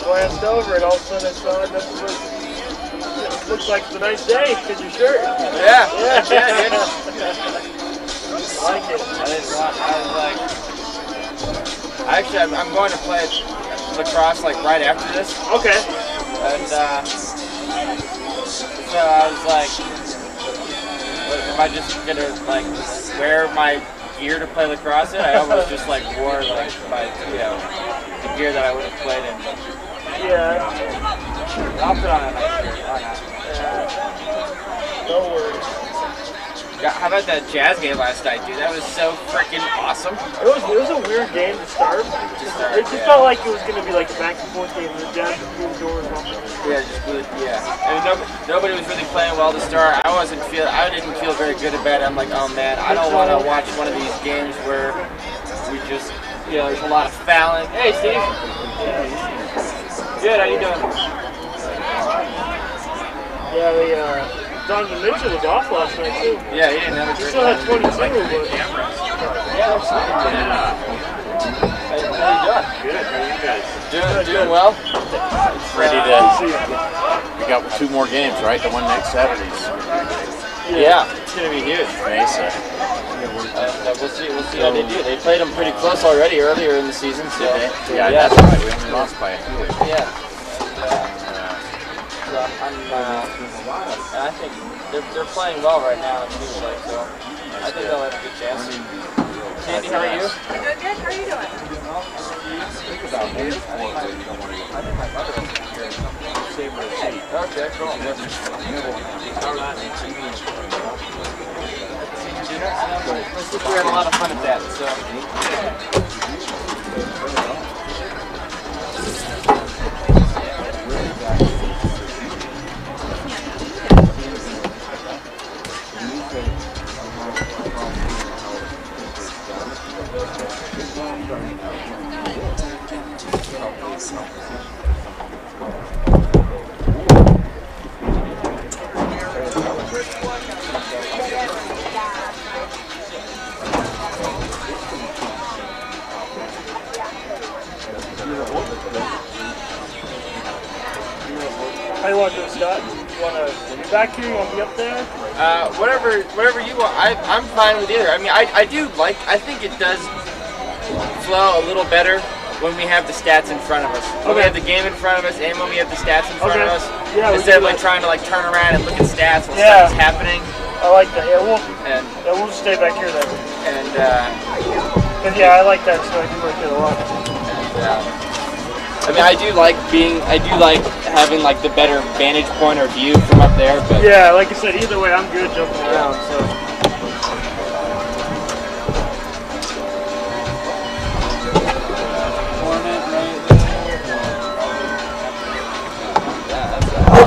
glanced over and all of a sudden I saw it. It looks like it's a nice day because your shirt. Yeah, yeah, dude. I like it. Actually, I'm going to play lacrosse like right after this. Okay. And so I was like, am I just gonna like wear my gear to play lacrosse in? I almost just like wore like my, the gear that I would have played in. Yeah. I'll put on a nice shirt. Why not? No worries. How about that Jazz game last night, dude? That was so freaking awesome. It was a weird game to start. It just felt like it was going to be like a back and forth game. The Jazz blew the doors off. Yeah, just blew it. Yeah. I mean, nobody was really playing well to start. I didn't feel very good about it. I'm like, oh man, I don't want to watch one of these games where we just, there's a lot of fouling. Hey, Steve. Good. How you doing? Yeah, Donovan Mitchell was off last night too. Yeah, he didn't have a He great still had 22, but How you doing? Good. How are you guys? Doing well. Ready to. We got 2 more games, right? The one next Saturday's. Yeah, it's gonna be huge. Mesa. We'll see how they do. They played them pretty close already earlier in the season. So Yeah, that's right. We only lost by a few. Yeah. I think they're playing well right now. It seems like so. I think they'll have a good chance. Sandy, how are you? I'm doing good. How are you doing? I think my mother was here. Save her seat. Okay, cool. We're having a lot of fun at that. So. how you want to do it, Scott? You want to be back here? You want to be up there? Whatever you want. I'm fine with either. I mean, I think it does flow a little better when we have the stats in front of us. When we have the game in front of us and when we have the stats in front of us. Yeah, instead of like trying to like turn around and look at stats while stuff is happening. I like that. Yeah, we'll just stay back here then. And I like that, so I do like it a lot. I mean, I do like having like the better vantage point or view from up there. But yeah, like I said, either way, I'm good jumping around. So.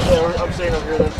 Yeah, I'm staying up here then.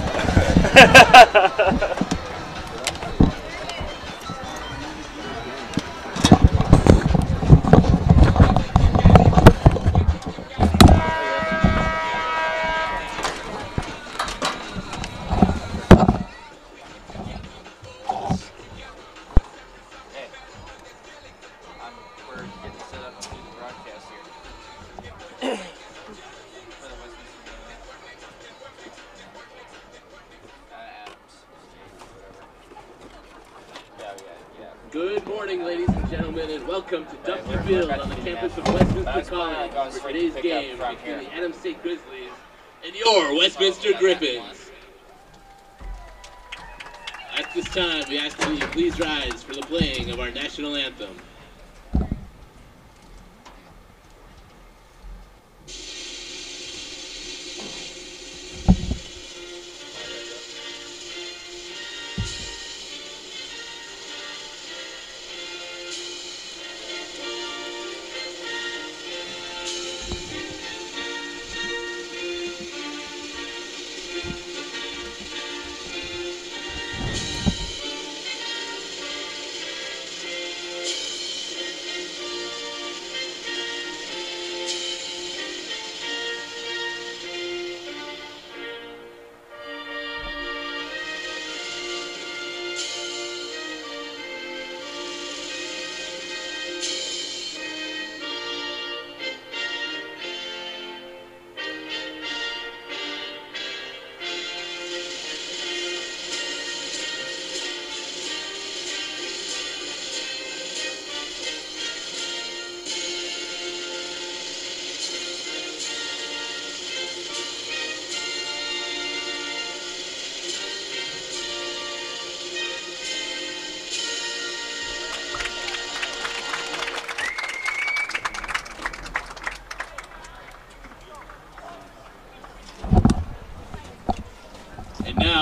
Good morning, ladies and gentlemen, and welcome to Dusty Field on the campus of Westminster College for today's game between the Adams State Grizzlies and your Westminster Griffins. At this time, we ask that you please rise for the playing of our national anthem.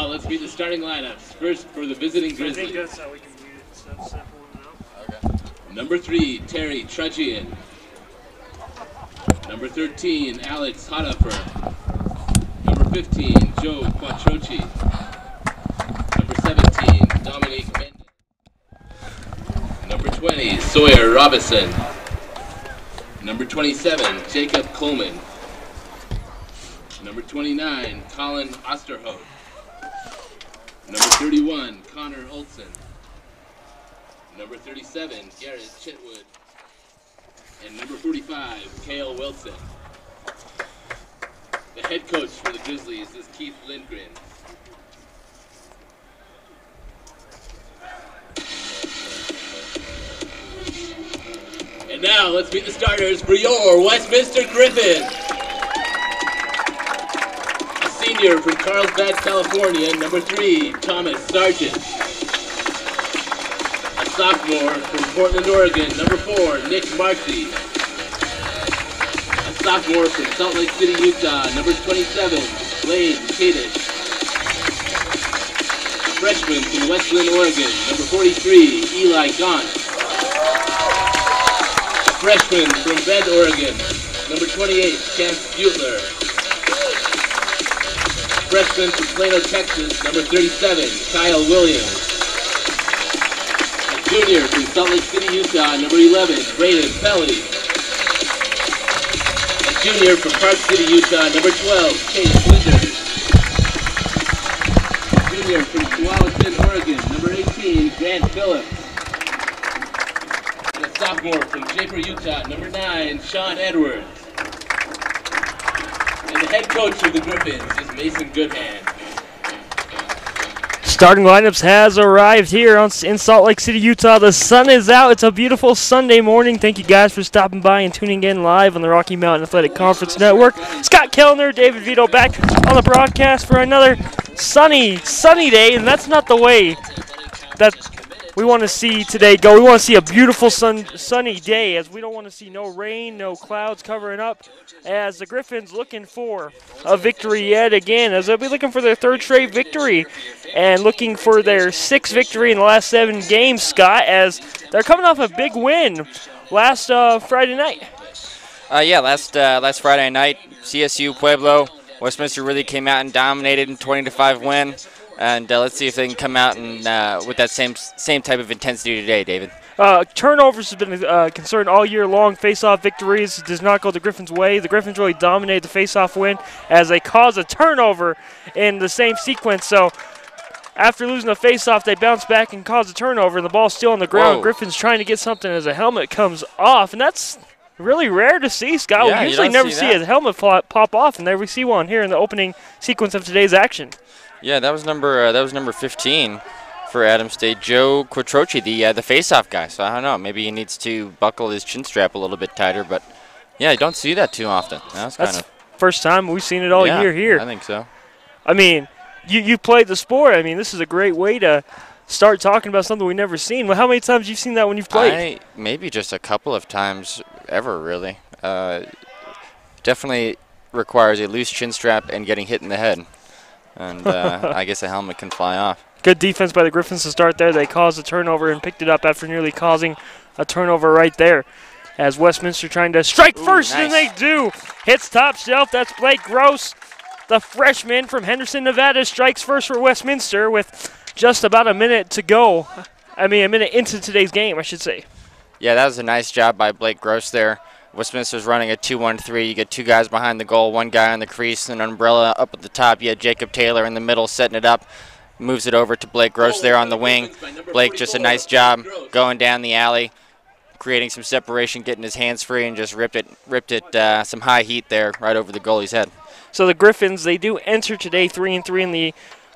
now, let's meet the starting lineups. First, for the visiting I think Grizzlies. that's how we can mute it. So that's simple enough. Number 3, Terry Trudgian. Number 13, Alex Hodafer. Number 15, Joe Quattrochi. Number 17, Dominique Mendes. Number 20, Sawyer Robinson. Number 27, Jacob Coleman. Number 29, Colin Osterhout. Number 31, Connor Olson. Number 37, Garrett Chitwood. And number 45, Cale Wilson. The head coach for the Grizzlies is Keith Lindgren. And now, let's meet the starters for your Westminster Griffins. A senior from Carlsbad, California, number 3, Thomas Sargent. A sophomore from Portland, Oregon, number 4, Nick Marcy. A sophomore from Salt Lake City, Utah, number 27, Blaine Kadish. A freshman from Westland, Oregon, number 43, Eli Gaunt. Freshman from Bend, Oregon, number 28, Chance Butler. Freshman from Plano, Texas, number 37, Kyle Williams. A junior from Salt Lake City, Utah, number 11, Braden Pelly. A junior from Park City, Utah, number 12, Chase Blizzard. A junior from Tualatin, Oregon, number 18, Grant Phillips. Sophomore from Shaper, Utah, number 9, Sean Edwards. And the head coach of the Griffins is Mason Goodhand. Starting lineups has arrived here in Salt Lake City, Utah. The sun is out. It's a beautiful Sunday morning. Thank you guys for stopping by and tuning in live on the Rocky Mountain Athletic Conference Network. Scott Kellner, David Vito back on the broadcast for another sunny day, and that's not the way that we want to see today go. We want to see a beautiful sunny day, as we don't want to see no rain, no clouds covering up, as the Griffins looking for a victory yet again, as they'll be looking for their 3rd straight victory and looking for their 6th victory in the last 7 games, Scott, as they're coming off a big win last Friday night. Last Friday night, CSU Pueblo, Westminster really came out and dominated in 20-5 win. And let's see if they can come out and with that same type of intensity today, David. Turnovers has been a concern all year long. Face-off victories does not go the Griffins' way. The Griffins really dominated the face-off win as they caused a turnover in the same sequence. So after losing the face-off, they bounce back and cause a turnover, and the ball's still on the ground. Whoa. Griffins trying to get something as a helmet comes off, and that's really rare to see, Scott. Yeah, we usually never see a helmet pop off, and there we see one here in the opening sequence of today's action. Yeah, that was number 15 for Adams State, Joe Quattrochi, the face-off guy. So I don't know, maybe he needs to buckle his chin strap a little bit tighter. But yeah, you don't see that too often. That's first time we've seen it all year here. I think so. I mean, you played the sport. I mean, this is a great way to start talking about something we've never seen. Well, how many times have you seen that when you've played? Maybe just a couple of times ever, really. Definitely requires a loose chin strap and getting hit in the head. And I guess a helmet can fly off. Good defense by the Griffins to start there. They caused a turnover and picked it up after nearly causing a turnover right there. As Westminster trying to strike first, nice. and they do. Hits top shelf. That's Blake Gross, the freshman from Henderson, Nevada, strikes first for Westminster with just about a minute to go. I mean, a minute into today's game, I should say. Yeah, that was a nice job by Blake Gross there. Westminster's running a 2-1-3. You get 2 guys behind the goal, 1 guy on the crease, and an umbrella up at the top. You had Jacob Taylor in the middle setting it up. Moves it over to Blake Gross there on the wing. Blake, just a nice job going down the alley, creating some separation, getting his hands free, and just ripped it some high heat there right over the goalie's head. So the Griffins, they do enter today 3-3 in the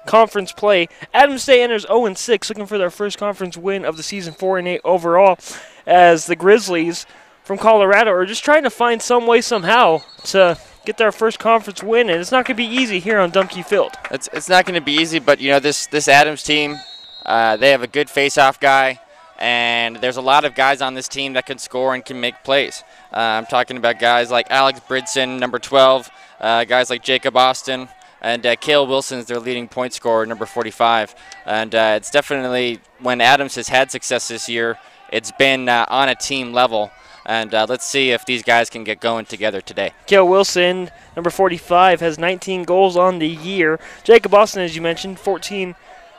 conference play. Adams State enters 0-6, looking for their first conference win of the season, 4-8 overall, as the Grizzlies from Colorado are just trying to find some way somehow to get their first conference win, and it's not going to be easy here on Dumke Field. It's not going to be easy, but you know this Adams team, they have a good face-off guy, and there's a lot of guys on this team that can score and can make plays. I'm talking about guys like Alex Bridson, number 12, guys like Jacob Austin, And Cale Wilson's their leading point scorer, number 45. And it's definitely, when Adams has had success this year, it's been on a team level. And let's see if these guys can get going together today. Cale Wilson, number 45, has 19 goals on the year. Jacob Austin, as you mentioned, 14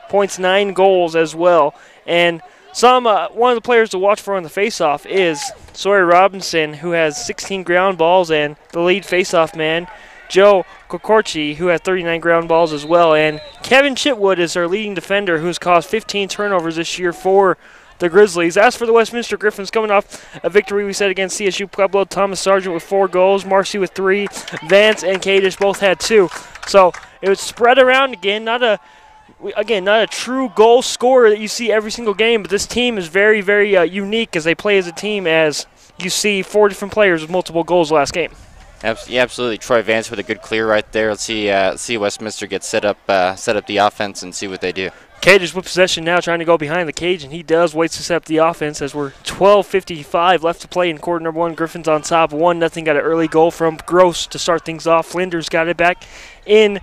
points, 9 goals as well. And one of the players to watch for on the faceoff is Sawyer Robinson, who has 16 ground balls, and the lead faceoff man, Joe Kokorchi, who has 39 ground balls as well. And Kevin Chitwood is our leading defender, who's caused 15 turnovers this year for the Grizzlies. As for the Westminster Griffins, coming off a victory we said against CSU Pueblo, Thomas Sargent with 4 goals, Marcy with 3, Vance and Kadish both had 2. So it was spread around again, not a true goal scorer that you see every single game, but this team is very, very unique as they play as a team, as you see 4 different players with multiple goals last game. Yeah, absolutely. Troy Vance with a good clear right there. Let's see Westminster get set up the offense and see what they do. Cage with possession now, trying to go behind the cage, and he does. Waits to set up the offense as we're 12:55 left to play in quarter number 1. Griffins on top, 1-0. Got an early goal from Gross to start things off. Flinders got it back in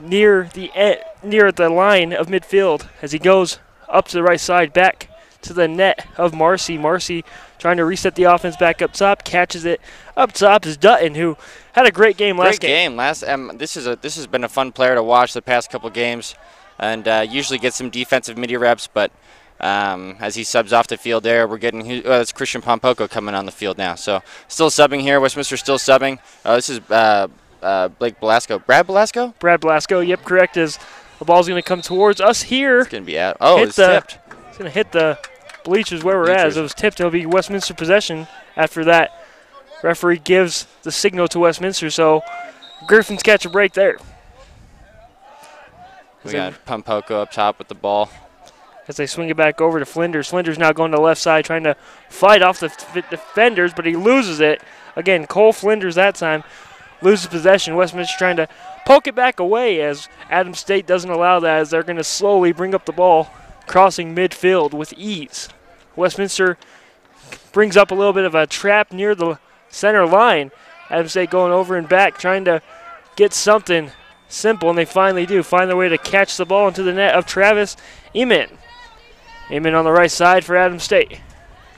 near the line of midfield as he goes up to the right side, back to the net of Marcy. Marcy trying to reset the offense back up top, catches it up top is Dutton, who had a great game last game. This has been a fun player to watch the past couple games, and usually gets some defensive midi reps, but as he subs off the field there, we're getting it's Christian Pompoko coming on the field now. So still subbing here. Westminster still subbing. This is Blake Belasco. Brad Belasco? Brad Belasco, yep, correct, as the ball's going to come towards us here. It's going to be out. Oh, it's tipped. It's going to hit the bleachers where we're at. As it was tipped, it'll be Westminster possession after that. Referee gives the signal to Westminster, so Griffins catch a break there. We got Pompoko up top with the ball. As they swing it back over to Flinders. Flinders now going to the left side, trying to fight off the defenders, but he loses it. Again, Cole Flinders that time loses possession. Westminster trying to poke it back away, as Adams State doesn't allow that, as they're going to slowly bring up the ball, crossing midfield with ease. Westminster brings up a little bit of a trap near the center line. Adams State going over and back, trying to get something simple, and they finally do. Find their way to catch the ball into the net of Travis Eamon. Eamon on the right side for Adams State.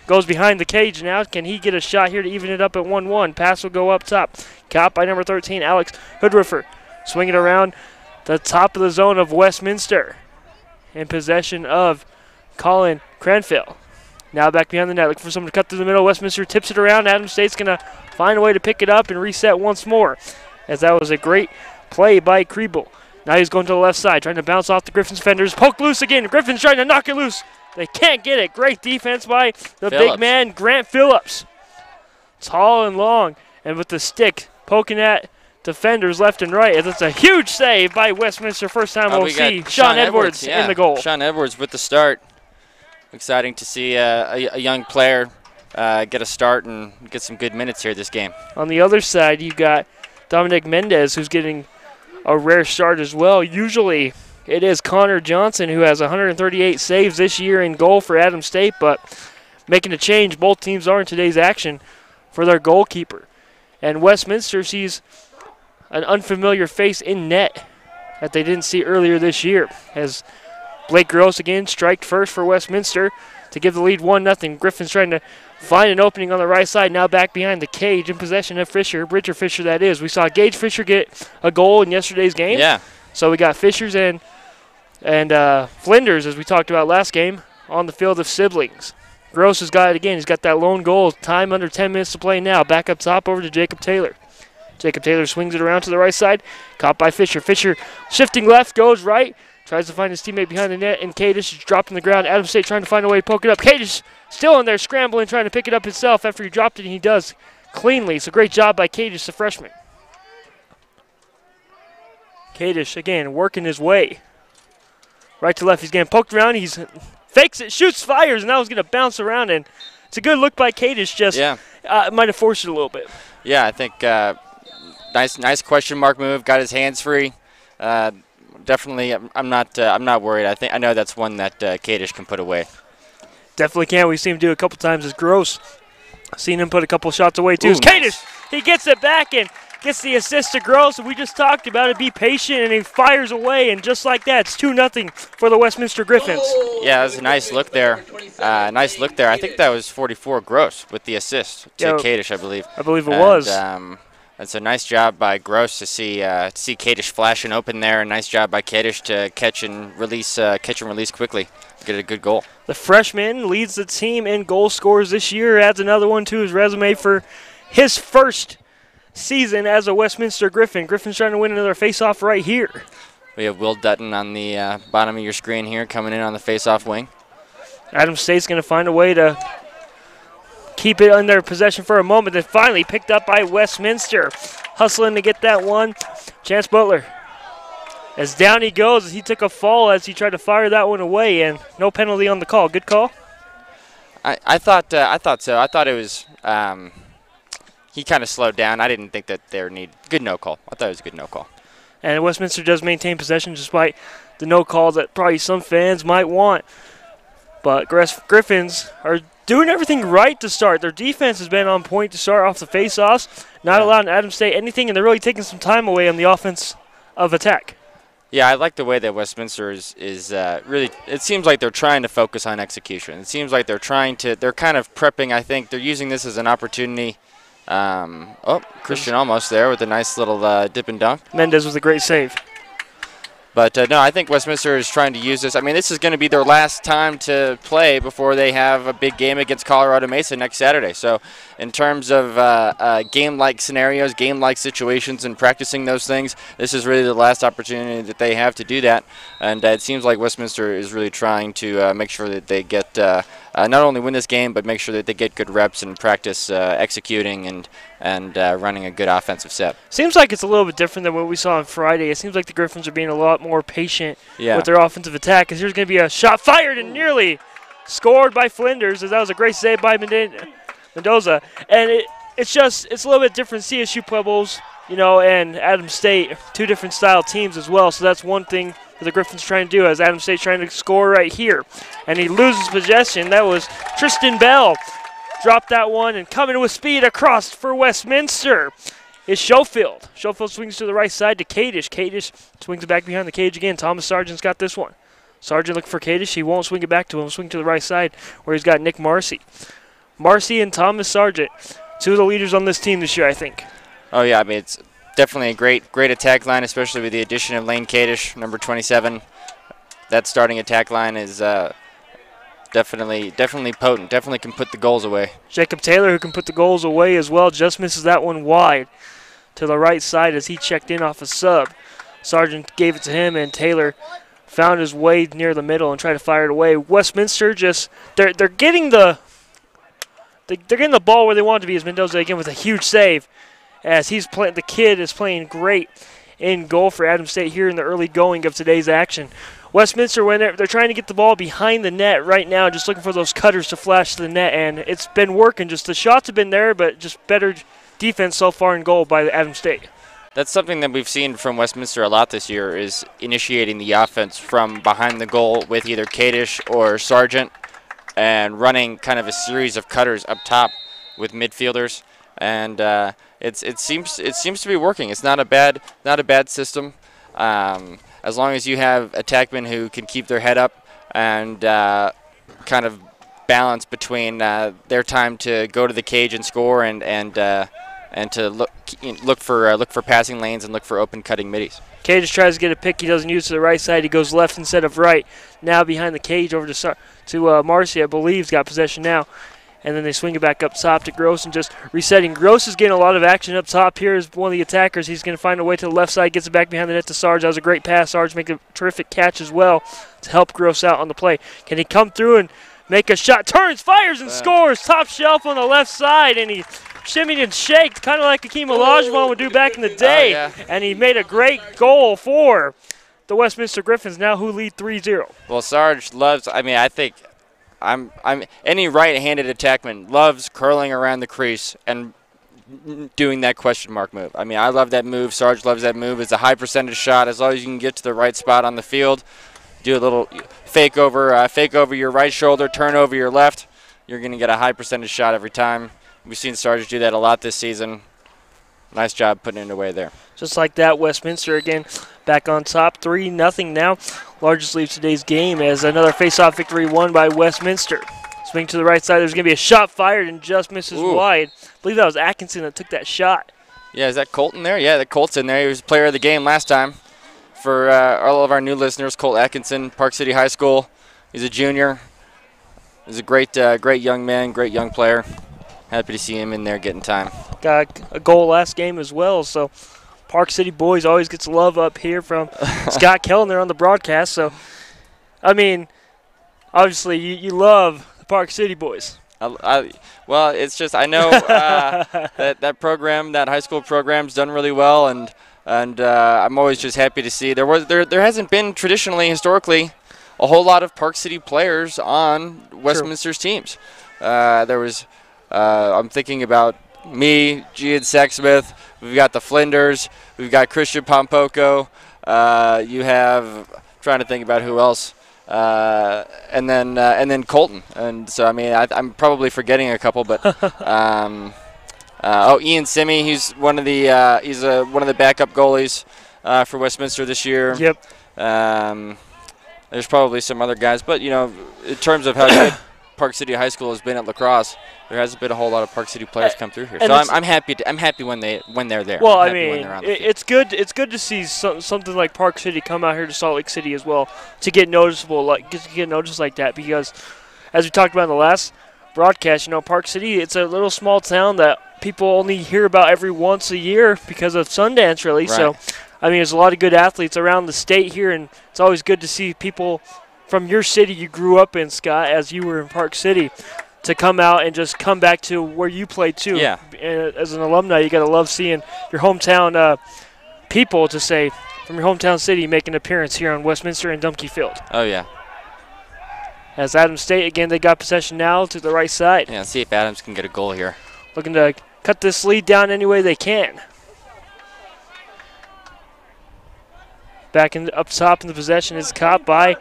Goes behind the cage now. Can he get a shot here to even it up at 1-1? Pass will go up top. Caught by number 13, Alex Hoodriffer. Swinging around the top of the zone of Westminster. In possession of Colin Cranfield. Now back behind the net, looking for someone to cut through the middle. Westminster tips it around. Adams State's going to find a way to pick it up and reset once more, as that was a great play by Kriebel. Now he's going to the left side, trying to bounce off the Griffins defenders. Poked loose again. Griffins trying to knock it loose. They can't get it. Great defense by the big man, Grant Phillips. Tall and long, and with the stick poking at defenders left and right. It's a huge save by Westminster. First time we'll see Sean Edwards in the goal. Sean Edwards with the start. Exciting to see a young player get a start and get some good minutes here this game. On the other side, you got Dominic Mendez, who's getting a rare start as well. Usually it is Connor Johnson, who has 138 saves this year in goal for Adams State, but making a change. Both teams are in today's action for their goalkeeper. And Westminster sees an unfamiliar face in net that they didn't see earlier this year, as Blake Gross again striked first for Westminster to give the lead 1-0. Griffins trying to find an opening on the right side, now back behind the cage in possession of Fisher, Bridger Fisher that is. We saw Gage Fisher get a goal in yesterday's game. Yeah. So we got Fishers and Flinders, as we talked about last game, on the field of siblings. Gross has got it again. He's got that lone goal. Time under 10 minutes to play now. Back up top over to Jacob Taylor. Jacob Taylor swings it around to the right side. Caught by Fisher. Fisher shifting left, goes right. Tries to find his teammate behind the net, and Kadish is dropped on the ground. Adams State trying to find a way to poke it up. Kadish still in there scrambling, trying to pick it up himself after he dropped it, and he does cleanly. So great job by Kadish, the freshman. Kadish, again, working his way. Right to left, he's getting poked around. He fakes it, shoots, fires, and now he's going to bounce around. And it's a good look by Kadish, just might have forced it a little bit. Yeah, I think nice question mark move. Got his hands free. Definitely, I'm not worried. I know that's one that Kadish can put away. Definitely can. We've seen him do a couple times as Gross. Seen him put a couple shots away too. Kadish, he gets it back, and gets the assist to Gross, and we just talked about it. Be patient, and he fires away, and just like that, it's 2-0 for the Westminster Griffins. Yeah, it was a nice look there. Nice look there. I think that was 44 Gross with the assist to Kadish, I believe. I believe it was. That's a nice job by Gross to see Kadish flashing open there. A nice job by Kadish to catch and release quickly. Get a good goal. The freshman leads the team in goal scores this year. Adds another one to his resume for his first season as a Westminster Griffin. Griffin's trying to win another face-off right here. We have Will Dutton on the bottom of your screen here, coming in on the face-off wing. Adams State's going to find a way to keep it in their possession for a moment, then finally picked up by Westminster. Hustling to get that one. Chance Butler. As down he goes, as he took a fall as he tried to fire that one away, and no penalty on the call. Good call? I thought so. I thought it was he kind of slowed down. I didn't think that good no call. I thought it was a good no call. And Westminster does maintain possession despite the no call that probably some fans might want. But Griffins are doing everything right to start. Their defense has been on point to start off the face-offs, not allowing Adams State anything, and they're really taking some time away on the offense of attack. Yeah, I like the way that Westminster is really. It seems like they're trying to focus on execution. It seems like they're kind of prepping. I think they're using this as an opportunity. Christian almost there with a nice little dip and dunk. Mendez with a great save. But no, I think Westminster is trying to use this. I mean, this is going to be their last time to play before they have a big game against Colorado Mesa next Saturday. So in terms of game-like scenarios, game-like situations, and practicing those things, this is really the last opportunity that they have to do that. And it seems like Westminster is really trying to make sure that they get not only win this game, but make sure that they get good reps and practice executing and running a good offensive set. Seems like it's a little bit different than what we saw on Friday. It seems like the Griffins are being a lot more patient with their offensive attack, because here's going to be a shot fired and nearly scored by Flinders, as that was a great save by Mendoza. And it's a little bit different. CSU Pueblos, and Adams State, two different style teams as well. So that's one thing that the Griffins trying to do, as Adams State trying to score right here. And he loses possession. That was Tristan Bell. Dropped that one, and coming with speed across for Westminster is Schofield. Schofield swings to the right side to Kadish. Kadish swings it back behind the cage again. Thomas Sargent's got this one. Sargent looking for Kadish. He won't swing it back to him. Swing to the right side where he's got Nick Marcy. Marcy and Thomas Sargent, two of the leaders on this team this year, I think. Oh, yeah. I mean, it's definitely a great attack line, especially with the addition of Lane Kadish, number 27. That starting attack line is definitely potent. Definitely can put the goals away. Jacob Taylor, who can put the goals away as well, just misses that one wide to the right side as he checked in off a sub. Sargent gave it to him, and Taylor found his way near the middle and tried to fire it away. Westminster they're getting the ball where they want it to be, as Mendoza again with a huge save, as the kid is playing great in goal for Adams State here in the early going of today's action. Westminster, when they're trying to get the ball behind the net right now, just looking for those cutters to flash to the net, and it's been working. Just the shots have been there, but just better defense so far in goal by Adams State. That's something that we've seen from Westminster a lot this year, is initiating the offense from behind the goal with either Kadish or Sargent, and running kind of a series of cutters up top with midfielders, and it seems to be working. It's not a bad system. As long as you have attackmen who can keep their head up and kind of balance between their time to go to the cage and score and to look for passing lanes and look for open cutting middies. Cage tries to get a pick. He doesn't use to the right side. He goes left instead of right. Now behind the cage over to Marcy, I believe, he's got possession now. And then they swing it back up top to Gross and just resetting. Gross is getting a lot of action up top here as one of the attackers. He's going to find a way to the left side, gets it back behind the net to Sarge. That was a great pass. Sarge make a terrific catch as well to help Gross out on the play. Can he come through and make a shot? Turns, fires, and scores. Top shelf on the left side, and he shimmied and shaked, kind of like Akeem Olajuwon would do back in the day. And he made a great goal for the Westminster Griffins, now who lead 3-0. Well, Sarge loves, I think any right-handed attackman loves curling around the crease and doing that question mark move. I mean, I love that move. Sarge loves that move. It's a high percentage shot. As long as you can get to the right spot on the field, do a little fake over your right shoulder, turn over your left, you're going to get a high percentage shot every time. We've seen Sarge do that a lot this season. nice job putting it away there. Just like that, Westminster again back on top, 3-0 now. Largest lead of today's game as another face-off victory won by Westminster. Swing to the right side. There's going to be a shot fired and just misses wide. I believe that was Atkinson that took that shot. Yeah, is that Colton there? Yeah, that Colt's in there. He was player of the game last time. For all of our new listeners, Colt Atkinson, Park City High School. He's a junior. He's a great young man, great young player. Happy to see him in there getting time. Got a goal last game as well, so Park City boys always gets love up here from Scott Kellner on the broadcast. So, I mean, obviously you love the Park City boys. Well, it's just I know that program, that high school program's done really well, and I'm always just happy to see there hasn't been traditionally, historically, a whole lot of Park City players on Westminster's teams. There was I'm thinking about me, Gian Sexsmith. We've got the Flinders. We've got Christian Pompoko. You have trying to think about who else. And then Colton. And so I mean I'm probably forgetting a couple, but Ian Simi. He's one of the one of the backup goalies for Westminster this year. Yep. There's probably some other guys, but you know, in terms of how good Park City High School has been at lacrosse, there hasn't been a whole lot of Park City players come through here. So I'm happy. I'm happy when they're there. Well, I mean, it's good. It's good to see something like Park City come out here to Salt Lake City as well to get noticeable, get noticed like that. Because, as we talked about in the last broadcast, you know, Park City, it's a little small town that people only hear about every once a year because of Sundance, really. Right. So, I mean, there's a lot of good athletes around the state here, and it's always good to see people from your city you grew up in, Scott, as you were in Park City, to come out and just come back to where you played too. Yeah. And as an alumni, you got to love seeing your hometown people, to say, from your hometown city make an appearance here on Westminster and Dumpke Field. Oh, yeah. As Adams State, again, they got possession now to the right side. Yeah, see if Adams can get a goal here. Looking to cut this lead down any way they can. Back up top in the possession is caught by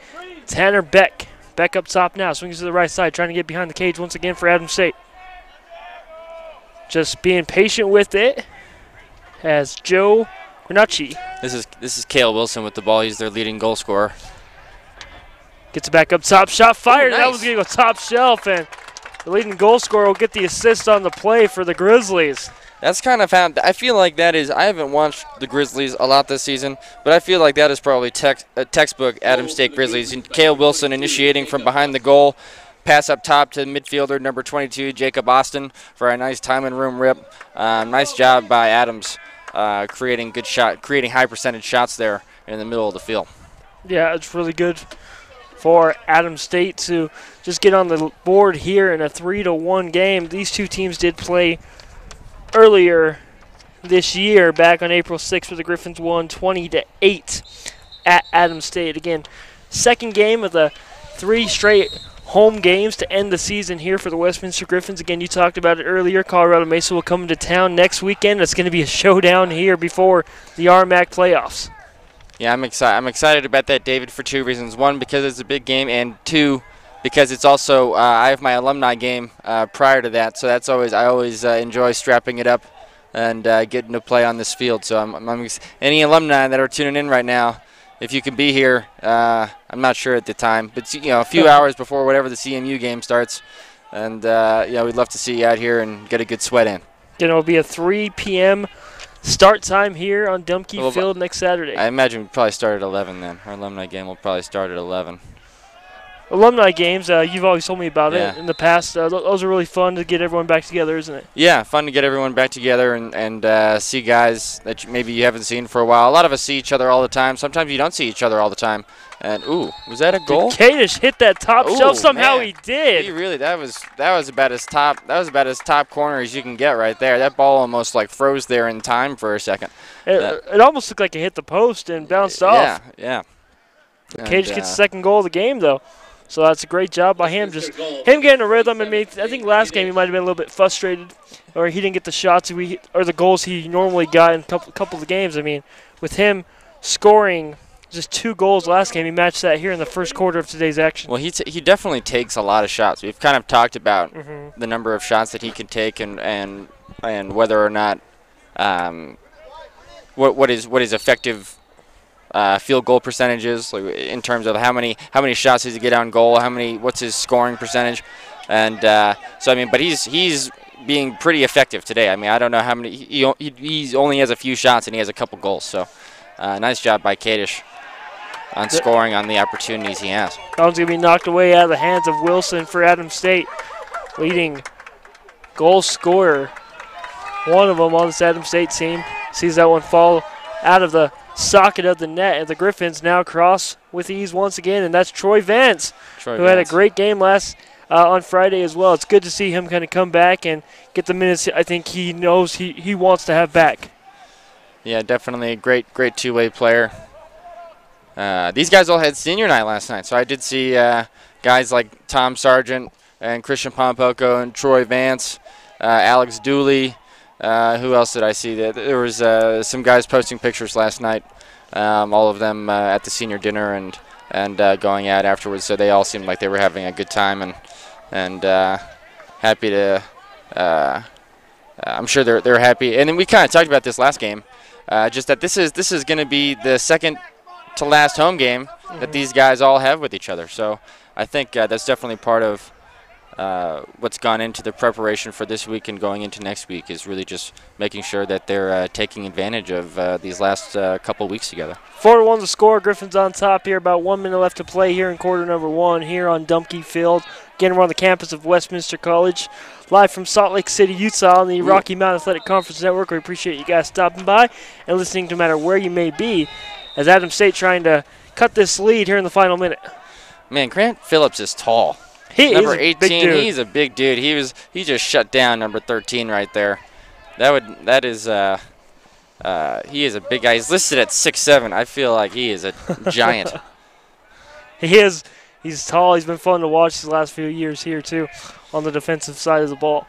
Tanner Beck. Beck up top now, swings to the right side, trying to get behind the cage once again for Adams State. Just being patient with it as Joe Granacci. This is Cale Wilson with the ball. He's their leading goal scorer. Gets it back up top, shot fired. Nice. That was going to go top shelf, and the leading goal scorer will get the assist on the play for the Grizzlies. That's kind of how I feel like that is. I haven't watched the Grizzlies a lot this season, but I feel like that is probably textbook Adams State Grizzlies. And Cale Wilson initiating from behind the goal, pass up top to midfielder number 22, Jacob Austin, for a nice time and room rip. Nice job by Adams, creating high percentage shots there in the middle of the field. Yeah, it's really good for Adams State to just get on the board here in a 3-1 game. These two teams did play earlier this year, back on April 6th, where the Griffins won 20-8 at Adams State. Again, second game of the 3 straight home games to end the season here for the Westminster Griffins. Again, you talked about it earlier. Colorado Mesa will come into town next weekend. It's going to be a showdown here before the RMAC playoffs. Yeah, I'm excited about that, David, for 2 reasons. 1, because it's a big game, and 2, because it's also I have my alumni game prior to that, so I always enjoy strapping it up and getting to play on this field. So any alumni that are tuning in right now, if you can be here, I'm not sure at the time, but a few hours before whatever the CMU game starts, and we'd love to see you out here and get a good sweat in. It'll be a 3 p.m. start time here on Dumpke Field next Saturday. I imagine we'll probably start at 11 then. Our alumni game will probably start at 11. Alumni games, you've always told me about it in the past. Those are really fun to get everyone back together, isn't it? Yeah, fun to get everyone back together and see guys that maybe you haven't seen for a while. A lot of us see each other all the time. Sometimes you don't see each other all the time. And was that a goal? Kadish hit that top shelf somehow. Man. He did. He really that was about as top corner as you can get right there. That ball almost like froze there in time for a second. It almost looked like it hit the post and bounced off. Yeah. Kadish gets the second goal of the game though. So that's a great job by him. Just him getting a rhythm. I think last game he might have been a little bit frustrated, or he didn't get the shots or the goals he normally got in a couple of the games. I mean, with him scoring just 2 goals last game, he matched that here in the first quarter of today's action. Well, he definitely takes a lot of shots. We've kind of talked about the number of shots that he can take and whether or not what his effective field goal percentage is, like in terms of how many shots does he get on goal, what's his scoring percentage, and so I mean, but he's being pretty effective today. I mean, I don't know how many he only has a few shots and he has a couple goals. So nice job by Kadish on scoring on the opportunities he has. That one's going to be knocked away out of the hands of Wilson for Adams State, leading goal scorer. One of them on this Adams State team sees that one fall out of the socket of the net, and the Griffins now cross with ease once again, and that's Troy Vance, who had a great game on Friday as well. It's good to see him kind of come back and get the minutes I think he knows he wants to have back. Yeah, definitely a great two-way player. These guys all had senior night last night, so I did see guys like Tom Sargent and Christian Pompoko and Troy Vance, Alex Dooley. Who else did I see? There was some guys posting pictures last night, all of them at the senior dinner and going out afterwards, so they all seemed like they were having a good time and happy to I'm sure they're happy. And then we kind of talked about this last game, just that this is going to be the second to last home game that these guys all have with each other. So I think that's definitely part of what's gone into the preparation for this week and going into next week, is really just making sure that they're taking advantage of these last couple weeks together. 4-1 the score. Griffins on top here. About 1 minute left to play here in quarter number one here on Dumpke Field. Again, we're on the campus of Westminster College, live from Salt Lake City, Utah on the Rocky Mountain Athletic Conference Network. We appreciate you guys stopping by and listening no matter where you may be, as Adams State trying to cut this lead here in the final minute. Man, Grant Phillips is tall. Number 18, he's a big dude. He just shut down number 13 right there. He is a big guy. He's listed at 6'7". I feel like he is a giant. He is. He's tall. He's been fun to watch these last few years here too, on the defensive side of the ball.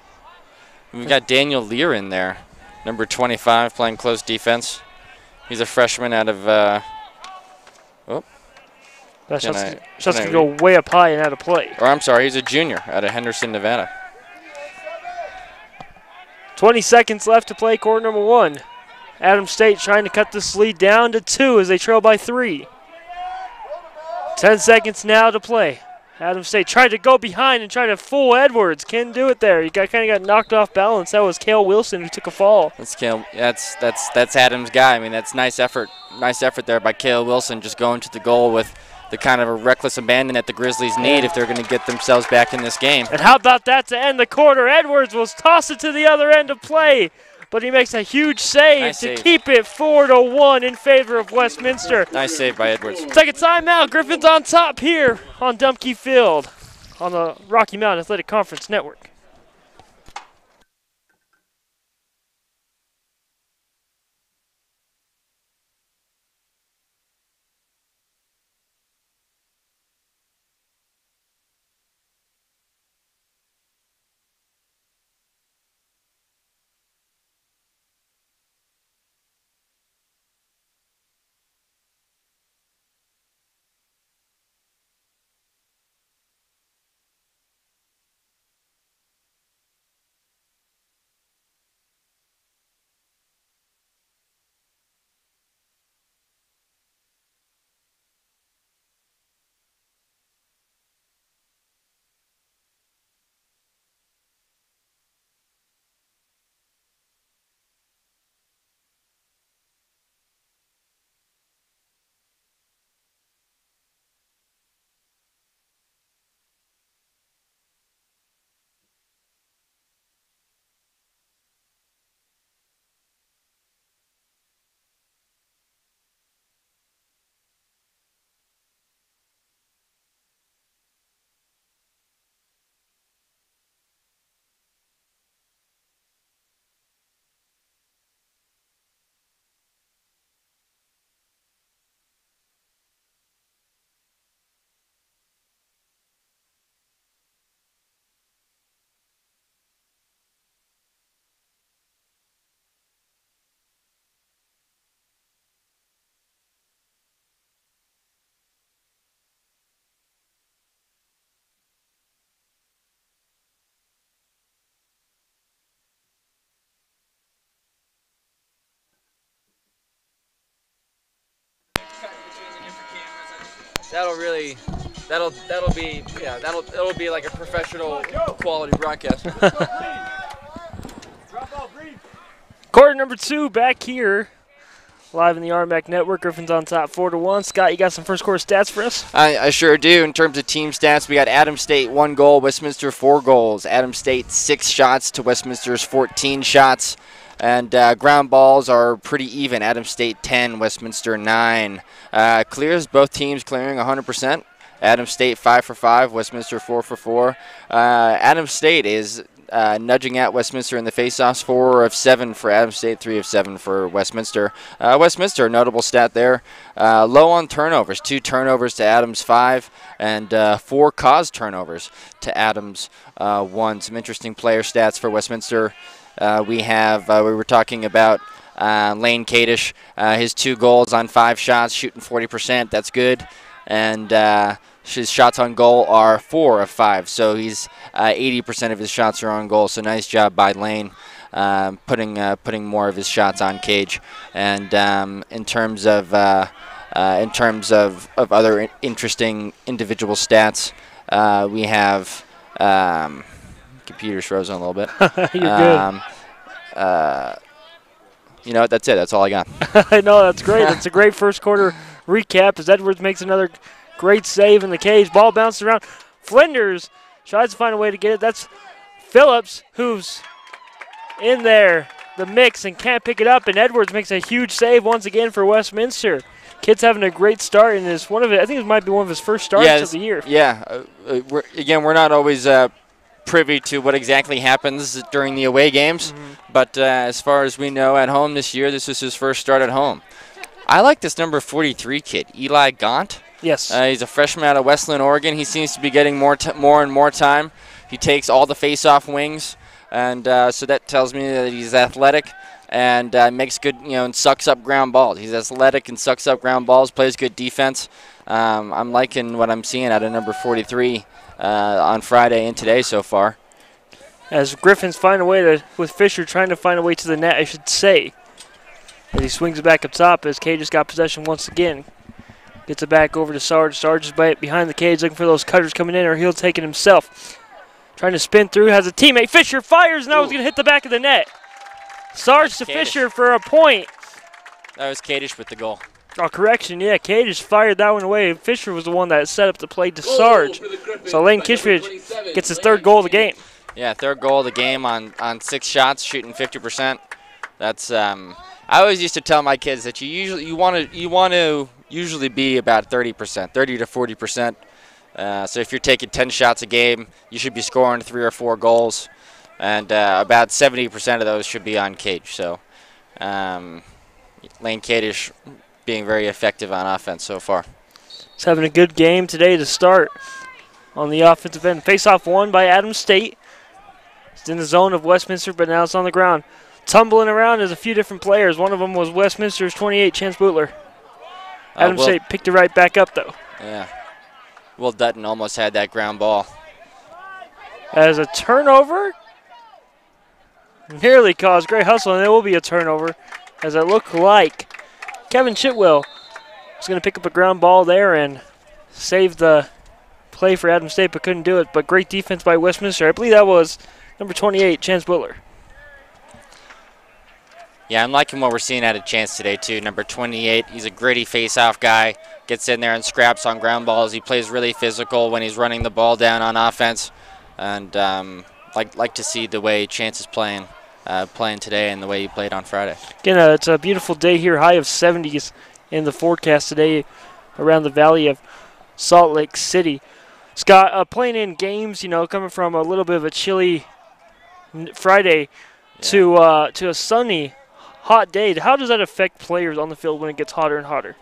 We've got Daniel Lear in there, number 25, playing close defense. He's a freshman out of. That shot's going to go way up high and out of play. Or I'm sorry, he's a junior out of Henderson, Nevada. 20 seconds left to play quarter number one. Adams State trying to cut this lead down to 2 as they trail by 3. 10 seconds now to play. Adams State tried to go behind and try to fool Edwards. Can't do it there. He kind of got knocked off balance. That was Cale Wilson who took a fall. That's Adams' guy. I mean, that's nice effort. Nice effort there by Cale Wilson, just going to the goal with the kind of a reckless abandon that the Grizzlies need if they're going to get themselves back in this game. And how about that to end the quarter? Edwards will toss it to the other end of play, but he makes a huge save to keep it 4-1 in favor of Westminster. Nice save by Edwards. Take a timeout. Griffins on top here on Dumpke Field on the Rocky Mountain Athletic Conference Network. It'll be like a professional quality broadcast. Quarter number 2 back here. Live in the RMAC Network. Griffins on top 4-1. Scott, you got some first quarter stats for us? I sure do. In terms of team stats, we got Adams State 1 goal, Westminster 4 goals. Adams State 6 shots to Westminster's 14 shots. And ground balls are pretty even. Adams State 10, Westminster 9. Clears, both teams clearing 100%. Adams State 5 for 5, Westminster 4 for 4. Adams State is nudging at Westminster in the faceoffs, 4 of 7 for Adams State, 3 of 7 for Westminster. Westminster, notable stat there, low on turnovers, 2 turnovers to Adams 5, and 4 caused turnovers to Adams 1. Some interesting player stats for Westminster. We were talking about Lane Kadish, his 2 goals on 5 shots, shooting 40%. That's good, and his shots on goal are 4 of 5, so he's 80% of his shots are on goal. So nice job by Lane, putting more of his shots on cage. And in terms of other interesting individual stats, we have computer's frozen a little bit. You're good. You know what? That's it. That's all I got. I know, that's great. That's a great first quarter recap as Edwards makes another great save in the cage. Ball bounces around. Flinders tries to find a way to get it. That's Phillips who's in there, the mix, and can't pick it up. And Edwards makes a huge save once again for Westminster. Kid's having a great start, and it's one of it. I think it might be one of his first starts of the year. Yeah. We're not always privy to what exactly happens during the away games, but as far as we know, at home this year, this is his first start at home. I like this number 43 kid, Eli Gaunt. Yes. He's a freshman out of Westland, Oregon. He seems to be getting more and more time. He takes all the face-off wings, and so that tells me that he's athletic and makes good, and sucks up ground balls. He's athletic and sucks up ground balls, plays good defense. I'm liking what I'm seeing out of number 43 on Friday and today so far. As Griffins find a way with Fisher trying to find a way to the net, I should say. As he swings it back up top as Cage has got possession once again. Gets it back over to Sarge. Sarge is behind the cage looking for those cutters coming in, or he'll take it himself. Trying to spin through, has a teammate. Fisher fires, now he's going to hit the back of the net. Sarge to Fisher for a point. That was Kadish with the goal. Oh, correction, yeah, Kadish fired that one away. Fisher was the one that set up the play to Sarge. So Lane Kishvich gets his 3rd goal of the game. Yeah, 3rd goal of the game on 6 shots, shooting 50%. That's I always used to tell my kids that you want to usually be about 30%, 30 to 40%. So if you're taking 10 shots a game, you should be scoring 3 or 4 goals, and about 70% of those should be on cage. So Lane Kadish being very effective on offense so far. He's having a good game today to start on the offensive end. Face-off won by Adams State. It's in the zone of Westminster, but now it's on the ground. Tumbling around is a few different players. One of them was Westminster's 28, Chance Bootler. Adams State picked it right back up, though. Yeah. Will Dutton almost had that ground ball. As a turnover, nearly caused great hustle, and it will be a turnover, as it looked like Kevin Chitwell was going to pick up a ground ball there and save the play for Adams State, but couldn't do it. But great defense by Westminster. I believe that was number 28, Chance Bootler. Yeah, I'm liking what we're seeing out of Chance today, too. Number 28, he's a gritty face-off guy. Gets in there and scraps on ground balls. He plays really physical when he's running the ball down on offense. And like to see the way Chance is playing today and the way he played on Friday. Again, it's a beautiful day here. High of 70s in the forecast today around the valley of Salt Lake City. Scott, playing in games, coming from a little bit of a chilly Friday to a sunny, hot day. How does that affect players on the field when it gets hotter and hotter?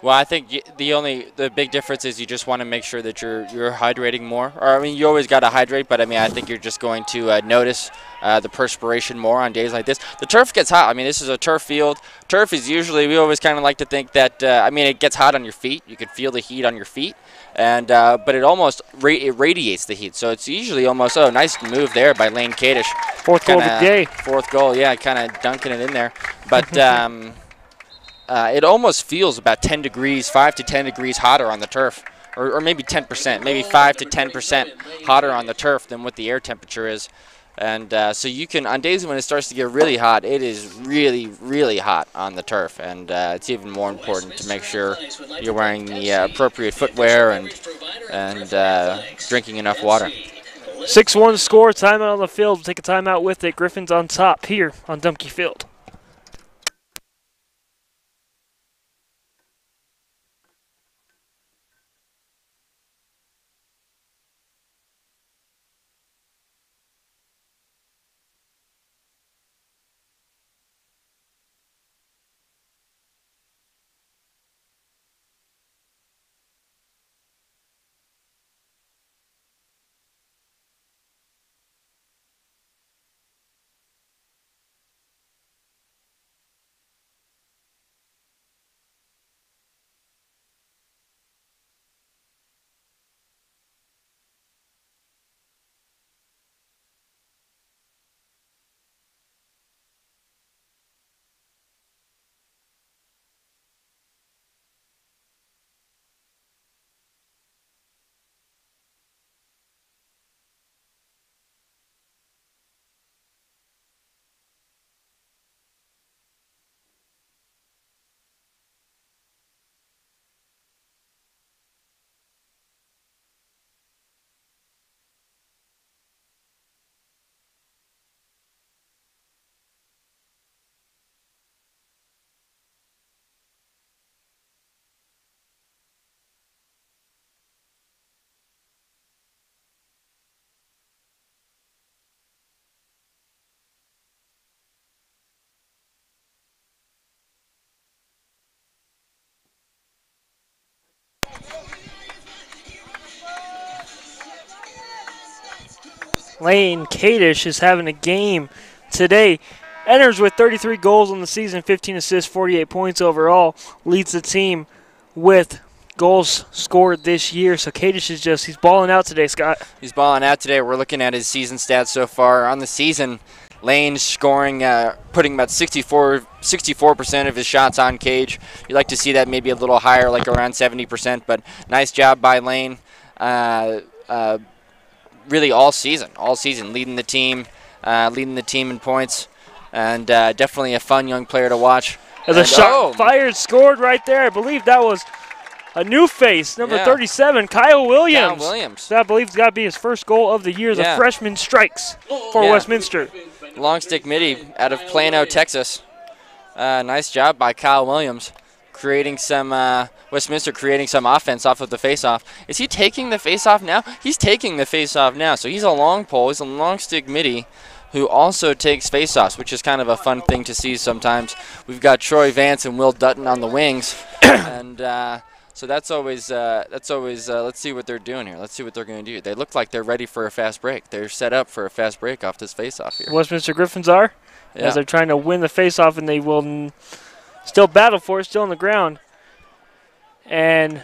Well, I think the big difference is you just want to make sure that you're hydrating more. Or you always got to hydrate, but I think you're just going to notice the perspiration more on days like this. The turf gets hot. This is a turf field. Turf is usually, we always kind of like to think that it gets hot on your feet. You can feel the heat on your feet, and but it almost it radiates the heat. So it's usually almost nice move there by Lane Kadish. 4th goal of the day. 4th goal, yeah, kind of dunking it in there, but. it almost feels about 10 degrees, 5 to 10 degrees hotter on the turf, or maybe 10%, maybe 5 to 10% hotter on the turf than what the air temperature is. And so you can, on days when it starts to get really hot, it is really, really hot on the turf. And it's even more important to make sure you're wearing the appropriate footwear and drinking enough water. 6-1 score, timeout on the field. We'll take a timeout with it. Griffins on top here on Dumke Field. Lane Kadish is having a game today. Enters with 33 goals on the season, 15 assists, 48 points overall. Leads the team with goals scored this year. So Kadish is he's balling out today, Scott. He's balling out today. We're looking at his season stats so far. On the season, Lane's scoring, putting about 64% of his shots on cage. You'd like to see that maybe a little higher, like around 70%, but nice job by Lane. Really all season, leading the team in points, and definitely a fun young player to watch. As a shot fired, scored right there. I believe that was a new face, number 37, Kyle Williams. Kyle Williams. That I believe has got to be his first goal of the year as a freshman strikes for Westminster. Long stick midi out of Plano, Texas. Nice job by Kyle Williams, creating some Westminster creating some offense off of the faceoff. Is he taking the faceoff now? He's taking the faceoff now. So he's a long pole. He's a long stick midi who also takes faceoffs, which is kind of a fun thing to see sometimes. We've got Troy Vance and Will Dutton on the wings, and so that's always let's see what they're doing here. Let's see what they're going to do. They look like they're ready for a fast break. They're set up for a fast break off this faceoff here. Westminster Griffins are, as they're trying to win the faceoff, and they will still battle for it, still on the ground. And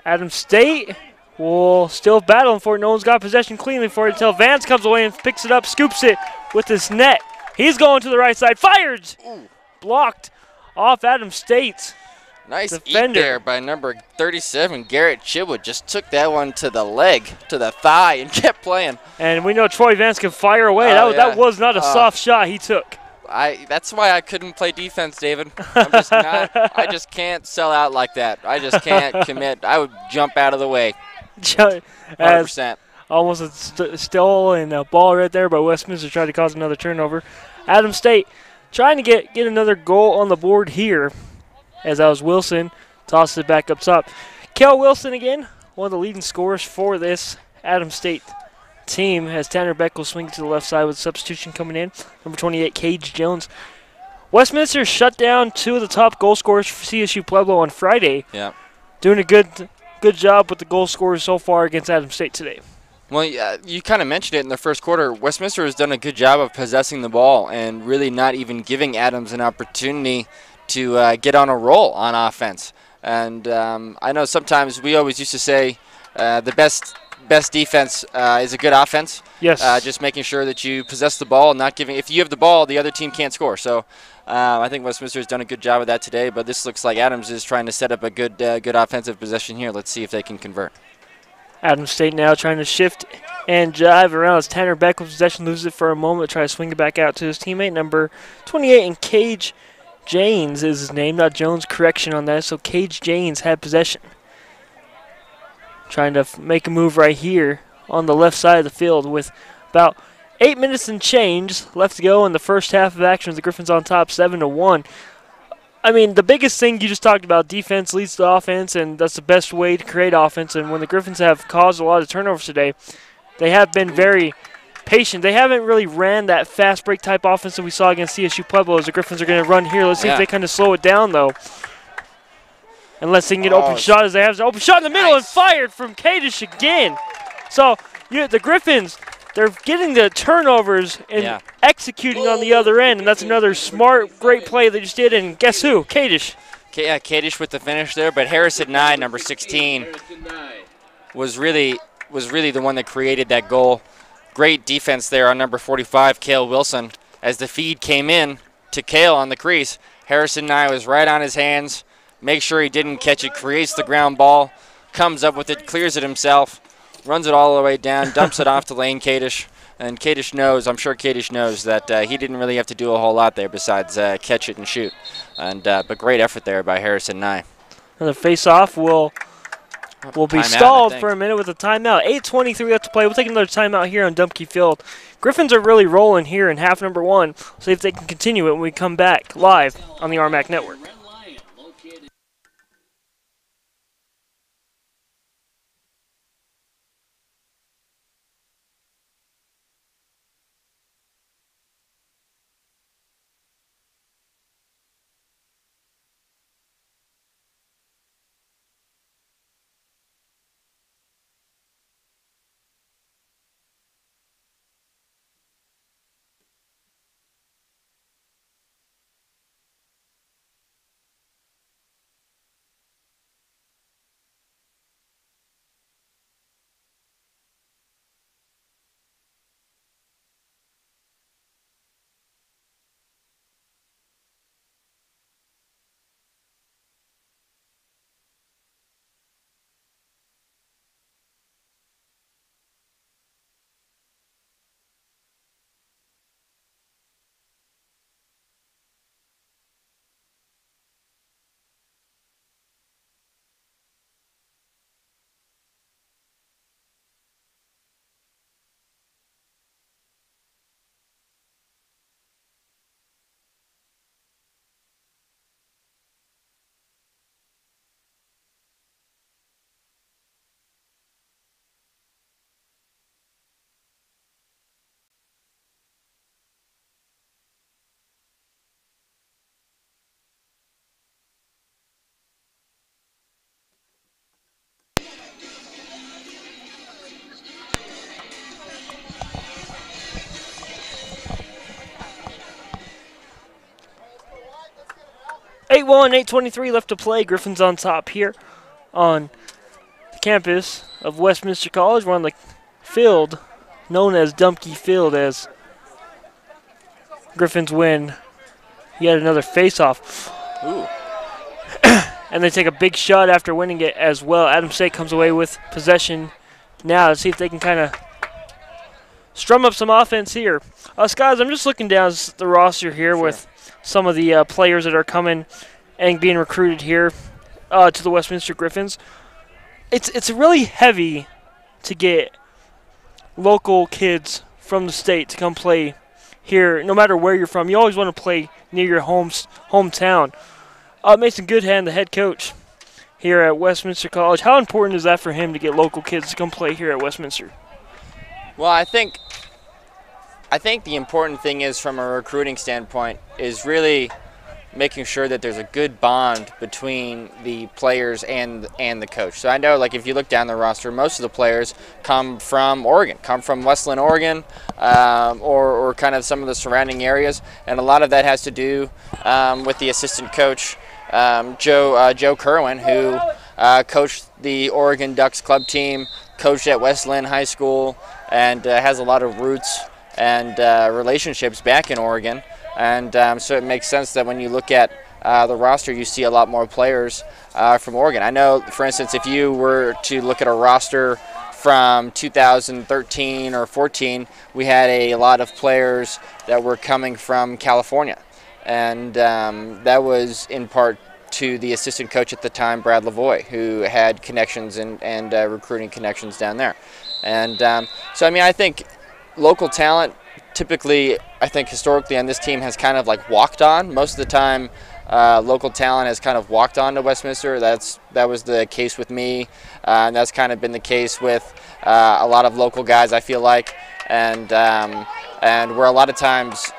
Adams State will still battle for it. No one's got possession cleanly for it until Vance comes away and picks it up, scoops it with his net. He's going to the right side, fires! Blocked off Adams State's nice defender. Eat there by number 37, Garrett Chibwood. Just took that one to the leg, to the thigh, and kept playing. And we know Troy Vance can fire away. That was not a soft shot he took. That's why I couldn't play defense, David. I'm just not. I just can't sell out like that. I just can't commit. I would jump out of the way. 100%. Almost a stolen ball right there, but Westminster tried to cause another turnover. Adams State trying to get another goal on the board here, as that was Wilson tosses it back up top. Kel Wilson again, one of the leading scorers for this Adams State team, as Tanner Beckel swings to the left side with substitution coming in. Number 28, Cage Jones. Westminster shut down two of the top goal scorers for CSU Pueblo on Friday. Yeah, doing a good job with the goal scorers so far against Adams State today. Well, you kind of mentioned it in the first quarter. Westminster has done a good job of possessing the ball and really not even giving Adams an opportunity to get on a roll on offense. And I know sometimes we always used to say the best defense is a good offense. Yes. Just making sure that you possess the ball and not giving. If you have the ball, the other team can't score. So I think Westminster's done a good job of that today, but this looks like Adams is trying to set up a good offensive possession here. Let's see if they can convert. Adams State now trying to shift and jive around as Tanner Beck with possession, loses it for a moment, try to swing it back out to his teammate, number 28, and Cage Janes is his name, not Jones. Correction on that, so Cage Janes had possession. Trying to make a move right here on the left side of the field with about 8 minutes and change left to go in the first half of action. The Griffins on top 7-1. I mean, the biggest thing you just talked about, defense leads to offense, and that's the best way to create offense. And when the Griffins have caused a lot of turnovers today, they have been very patient. They haven't really ran that fast break type offense that we saw against CSU Pueblo as the Griffins are going to run here. Let's see if they kind of slow it down, though. Unless they can get open shot as they have an open shot in the middle and fired from Kadish again. So the Griffins, they're getting the turnovers and executing on the other end, and that's another smart, great play they just did. And guess who? Kadish. Kadish with the finish there, but Harrison Nye, number 16, was really the one that created that goal. Great defense there on number 45, Cale Wilson. As the feed came in to Cale on the crease, Harrison Nye was right on his hands. Make sure he didn't catch it, creates the ground ball, comes up with it, clears it himself, runs it all the way down, dumps it off to Lane Kadish. And Kadish knows, I'm sure Kadish knows, that he didn't really have to do a whole lot there besides catch it and shoot. And but great effort there by Harrison Nye. Another face-off will be stalled for a minute with a timeout. 8:23 left to play. We'll take another timeout here on Dumpke Field. Griffins are really rolling here in half number one. See if they can continue it when we come back live on the RMAC Network. (8-1), 8:23 left to play. Griffins on top here on the campus of Westminster College. We're on the field known as Dumpke Field as Griffins win yet another face-off. Ooh. And they take a big shot after winning it as well. Adams State comes away with possession now to see if they can kind of strum up some offense here. Guys, I'm just looking down the roster here with some of the players that are coming and being recruited here to the Westminster Griffins. It's really heavy to get local kids from the state to come play here, no matter where you're from. You always want to play near your hometown. Mason Goodhand, the head coach here at Westminster College, how important is that for him to get local kids to come play here at Westminster? Well, I think the important thing is, from a recruiting standpoint, is really making sure that there's a good bond between the players and the coach. So I know, like, if you look down the roster, most of the players come from Oregon, come from Westland, Oregon, or kind of some of the surrounding areas, and a lot of that has to do with the assistant coach, Joe Kerwin, who coached the Oregon Ducks club team, coached at Westland High School, and has a lot of roots and relationships back in Oregon. And so it makes sense that when you look at the roster, you see a lot more players from Oregon. I know, for instance, if you were to look at a roster from 2013 or 14, we had a lot of players that were coming from California. And that was in part to the assistant coach at the time, Brad Lavoie, who had connections and recruiting connections down there. And so, I mean, I think local talent typically, I think historically on this team has kind of like walked on. Most of the time, local talent has kind of walked on to Westminster. That was the case with me, and that's kind of been the case with a lot of local guys, I feel like. And where a lot of times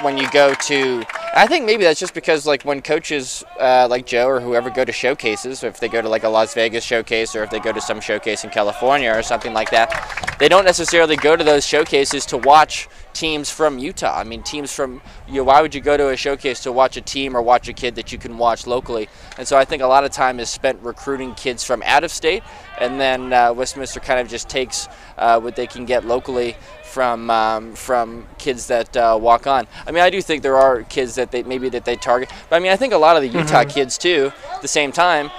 when you go to, I think maybe that's just because like when coaches like Joe or whoever go to showcases, or if they go to like a Las Vegas showcase, or if they go to some showcase in California or something like that, they don't necessarily go to those showcases to watch teams from Utah. I mean, teams from, why would you go to a showcase to watch a team or watch a kid that you can watch locally? And so I think a lot of time is spent recruiting kids from out of state, and then Westminster kind of just takes what they can get locally from kids that walk on. I mean, I do think there are kids that they target, but I mean, I think a lot of the Utah kids too. At the same time,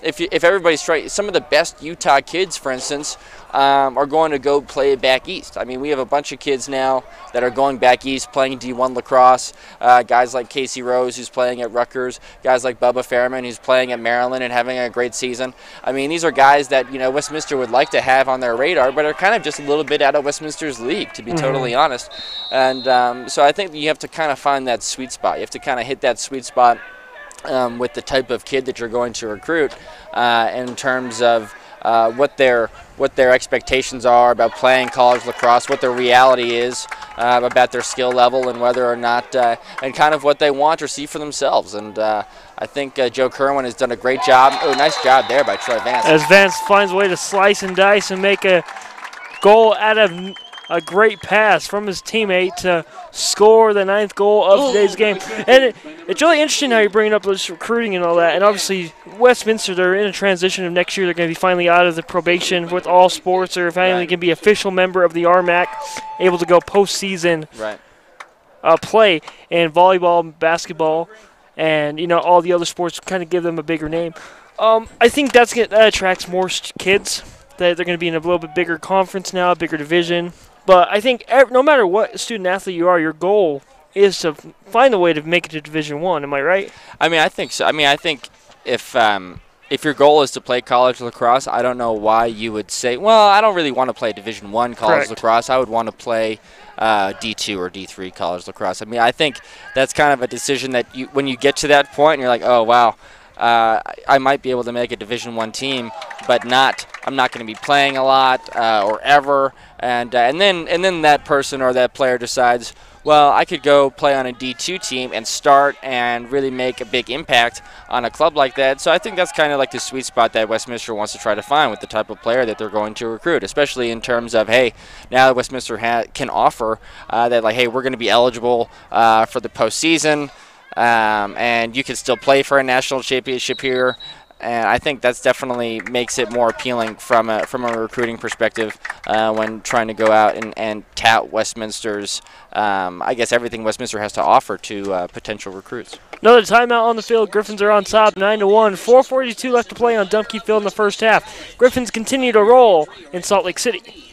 if everybody's trying, some of the best Utah kids, for instance, are going to go play back east. I mean, we have a bunch of kids now that are going back east playing D1 lacrosse. Guys like Casey Rose, who's playing at Rutgers. Guys like Bubba Fairman, who's playing at Maryland and having a great season. I mean, these are guys that Westminster would like to have on their radar, but are kind of just a little bit out of Westminster's league, to be totally honest. And so I think you have to kind of find that sweet spot. You have to kind of hit that sweet spot with the type of kid that you're going to recruit in terms of what their expectations are about playing college lacrosse, what their reality is about their skill level, and whether or not, and kind of what they want or see for themselves. And I think Joe Kerwin has done a great job. Oh, nice job there by Troy Vance. As Vance finds a way to slice and dice and make a goal out of a great pass from his teammate to score the 9th goal of today's game. And it's really interesting how you're bringing up this recruiting and all that. And obviously, Westminster, they're in a transition of next year. They're going to be finally out of the probation with all sports, or finally going to be official member of the RMAC, able to go postseason play. And volleyball, basketball, and all the other sports kind of give them a bigger name. I think that attracts more kids. That they're going to be in a little bit bigger conference now, a bigger division. But I think no matter what student athlete you are, your goal is to find a way to make it to Division I. Am I right? I mean, I think so. I mean, I think if your goal is to play college lacrosse, I don't know why you would say, well, I don't really want to play Division I college lacrosse. I would want to play D2 or D3 college lacrosse. I mean, I think that's kind of a decision that when you get to that point, you're like, oh, wow. I might be able to make a Division I team, but I'm not going to be playing a lot or ever. And then that person or that player decides, well, I could go play on a D2 team and start and really make a big impact on a club like that. So I think that's kind of like the sweet spot that Westminster wants to try to find with the type of player that they're going to recruit, especially in terms of, hey, now that Westminster can offer that, like, hey, we're going to be eligible for the postseason. And you can still play for a national championship here, and I think that's definitely makes it more appealing from a recruiting perspective when trying to go out and tout Westminster's, I guess, everything Westminster has to offer to potential recruits. Another timeout on the field. Griffins are on top, 9-1. 4:42 left to play on Dumpke Field in the first half. Griffins continue to roll in Salt Lake City.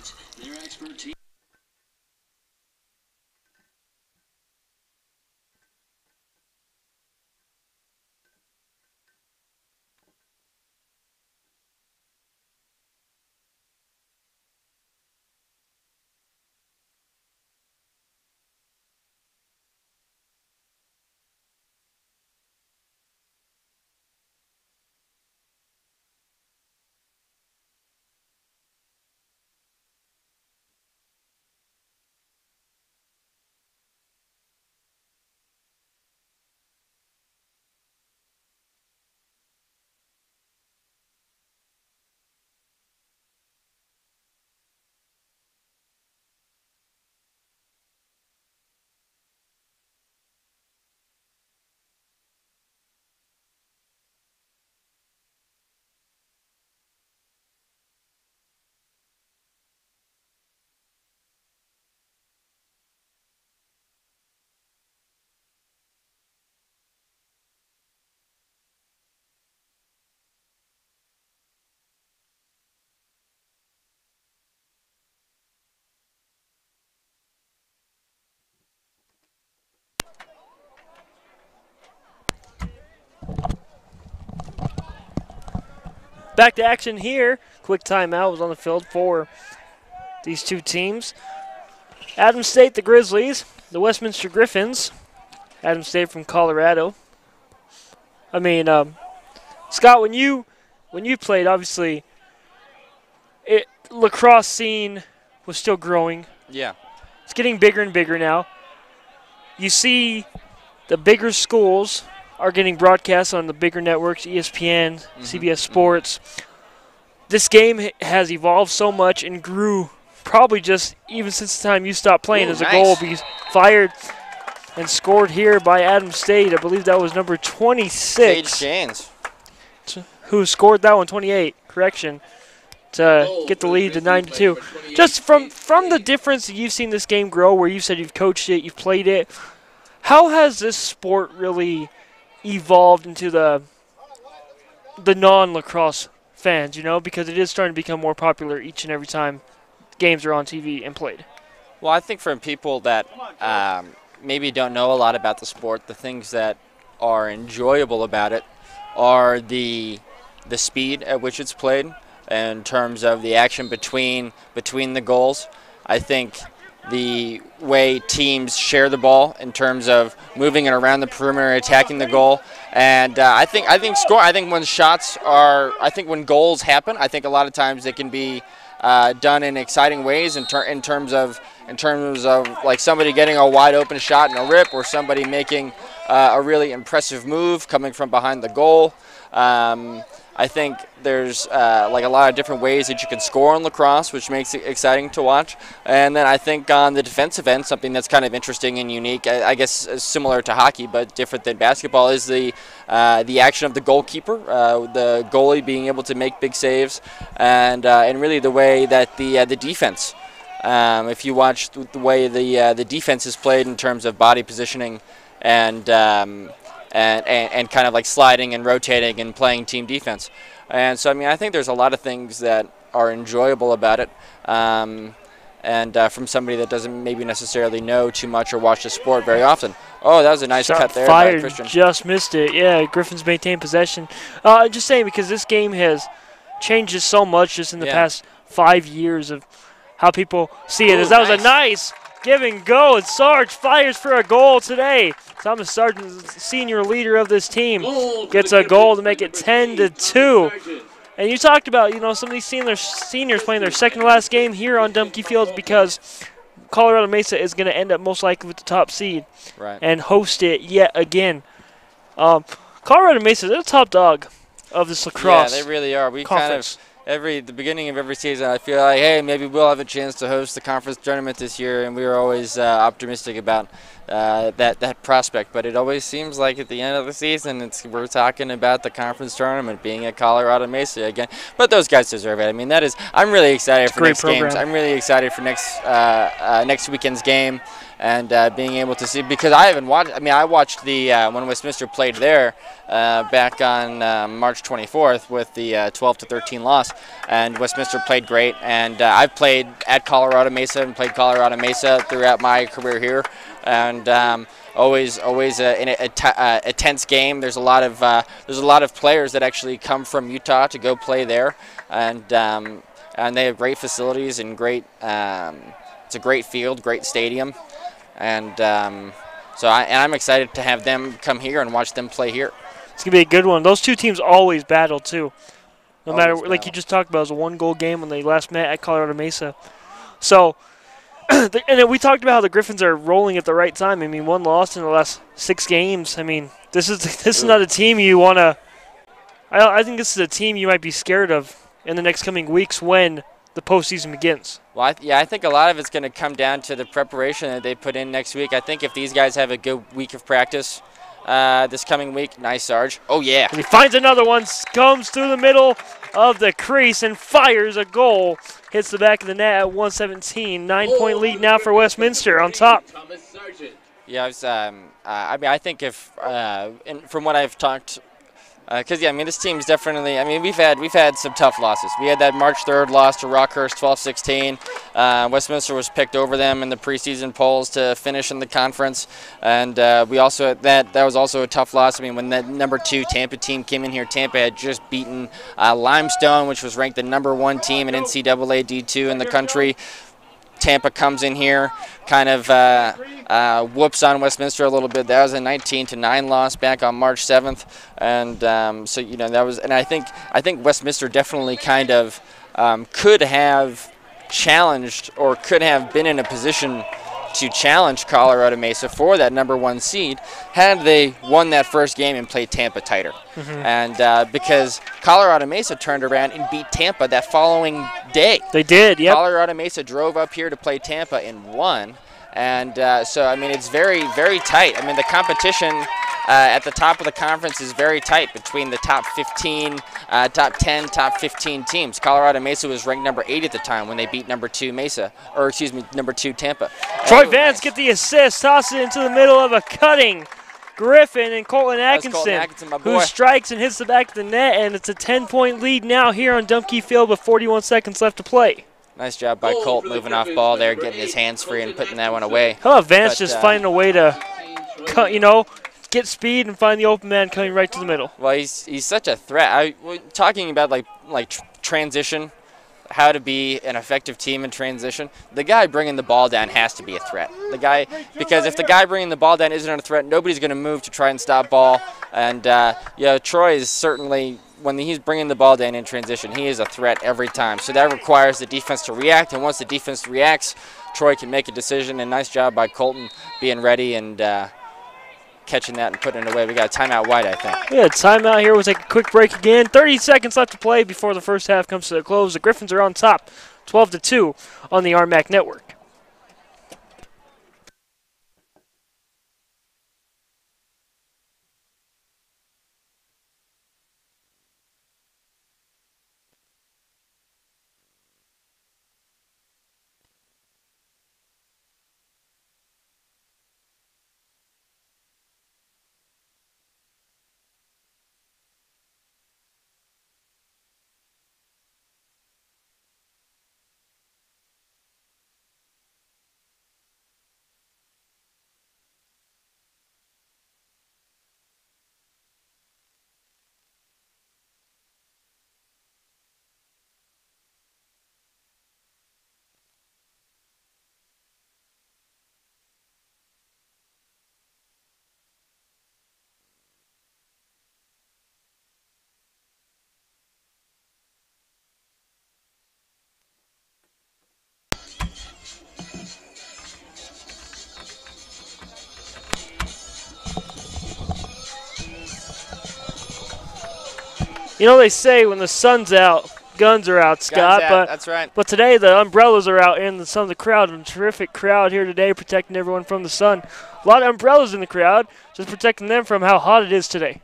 back to action here. Quick timeout was on the field for these two teams. Adams State, the Grizzlies, the Westminster Griffins. Adams State from Colorado. I mean, Scott, when you played, obviously, lacrosse scene was still growing. Yeah. It's getting bigger and bigger now. You see the bigger schools are getting broadcast on the bigger networks, ESPN, CBS Sports. This game has evolved so much and grew probably just even since the time you stopped playing. As a goal will be fired and scored here by Adams State. I believe that was number 26. Sage Janes. Who scored that one, 28, correction, to get the lead to 9-2. Just from the difference that you've seen this game grow, where you said you've coached it, you've played it, how has this sport really evolved into the non-lacrosse fans, you know, because it is starting to become more popular each and every time games are on TV and played? Well, I think from people that maybe don't know a lot about the sport, the things that are enjoyable about it are the speed at which it's played in terms of the action between the goals. I think the way teams share the ball in terms of moving it around the perimeter, attacking the goal, and I think when shots are, I think when goals happen, I think a lot of times they can be done in exciting ways in terms of like somebody getting a wide open shot in a rip, or somebody making a really impressive move coming from behind the goal. I think there's like a lot of different ways that you can score in lacrosse, which makes it exciting to watch. And then I think on the defensive end, something that's kind of interesting and unique, I guess similar to hockey but different than basketball, is the action of the goalkeeper, the goalie being able to make big saves, and really the way that the defense. If you watch the way the defense is played in terms of body positioning and kind of like sliding and rotating and playing team defense. And so, I mean, I think there's a lot of things that are enjoyable about it. From somebody that doesn't maybe necessarily know too much or watch the sport very often. Oh, that was a nice cut there by Christian. Just missed it. Yeah, Griffins maintain possession. Just saying, because this game has changed so much just in the past 5 years of how people see it. As that was a nice give and go, and Sarge fires for a goal today. Thomas Sargent, senior leader of this team, gets a goal to make it 10-2. And you talked about, you know, some of these seniors playing their second to last game here on Dumke Field because Colorado Mesa is going to end up most likely with the top seed and host it yet again. Colorado Mesa, they're the top dog of this lacrosse. Yeah, they really are. We conference. Kind of the beginning of every season, I feel like, hey, maybe we'll have a chance to host the conference tournament this year, and we were always optimistic about that prospect. But it always seems like at the end of the season, we're talking about the conference tournament being at Colorado Mesa again. But those guys deserve it. I mean, I'm really excited for next games. I'm really excited for next weekend's game. And being able to see, because I haven't watched, I mean, I watched the when Westminster played there back on March 24th with the 12-13 loss, and Westminster played great. And I've played at Colorado Mesa and played Colorado Mesa throughout my career here, and always in a tense game. There's a lot of players that actually come from Utah to go play there, and they have great facilities and great. It's a great field, great stadium. And I'm excited to have them come here and watch them play here. It's going to be a good one. Those two teams always battle, too. No matter, like you just talked about, it was a one-goal game when they last met at Colorado Mesa. So, and then we talked about how the Griffins are rolling at the right time. I mean, one loss in the last 6 games. I mean, this is not a team you want to – I think this is a team you might be scared of in the next coming weeks when the postseason begins. Well, I think a lot of it's going to come down to the preparation that they put in next week. I think if these guys have a good week of practice this coming week, nice, Sarge. Oh, yeah. And he finds another one, comes through the middle of the crease and fires a goal. Hits the back of the net at 117. 9-point lead now for Westminster on top. Yeah, I mean, I think if from what I've talked Because yeah, I mean this team's definitely. I mean we've had some tough losses. We had that March 3rd loss to Rockhurst, 12-16. Westminster was picked over them in the preseason polls to finish in the conference, and we also that was also a tough loss. I mean when that number 2 Tampa team came in here, Tampa had just beaten Limestone, which was ranked the number 1 team in NCAA D2 in the country. Tampa comes in here, kind of whoops on Westminster a little bit. That was a 19-9 loss back on March 7th, and so you know that was. And I think Westminster definitely kind of could have challenged or could have been in a position to challenge Colorado Mesa for that number 1 seed had they won that first game and played Tampa tighter. And because Colorado Mesa turned around and beat Tampa that following day. They did, yep. Colorado Mesa drove up here to play Tampa and won. And so, I mean, it's very, very tight. I mean, the competition at the top of the conference is very tight between the top 15, top 10, top 15 teams. Colorado Mesa was ranked number 8 at the time when they beat number 2 number 2 Tampa. Troy Vance get the assist, toss it into the middle of a cutting Griffin and Colton Atkinson, who strikes and hits the back of the net, and it's a 10-point lead now here on Dumke Field with 41 seconds left to play. Nice job by Colt moving off ball there, getting his hands free and putting that one away. How about Vance just finding a way to cut, get speed and find the open man coming right to the middle. Well, he's such a threat. Talking about like transition, how to be an effective team in transition. The guy bringing the ball down has to be a threat. Because if the guy bringing the ball down isn't a threat, nobody's going to move to try and stop ball. And Troy is certainly, when he's bringing the ball down in transition, he is a threat every time. So that requires the defense to react, and once the defense reacts, Troy can make a decision. And nice job by Colton being ready and catching that and putting it away. We got a timeout wide, I think. Yeah, timeout here. We'll take a quick break again. 30 seconds left to play before the first half comes to a close. The Griffins are on top, 12-2 on the RMAC network. You know, they say when the sun's out, guns are out, Scott. That's right. But today the umbrellas are out in the crowd. A terrific crowd here today protecting everyone from the sun. A lot of umbrellas in the crowd, just protecting them from how hot it is today.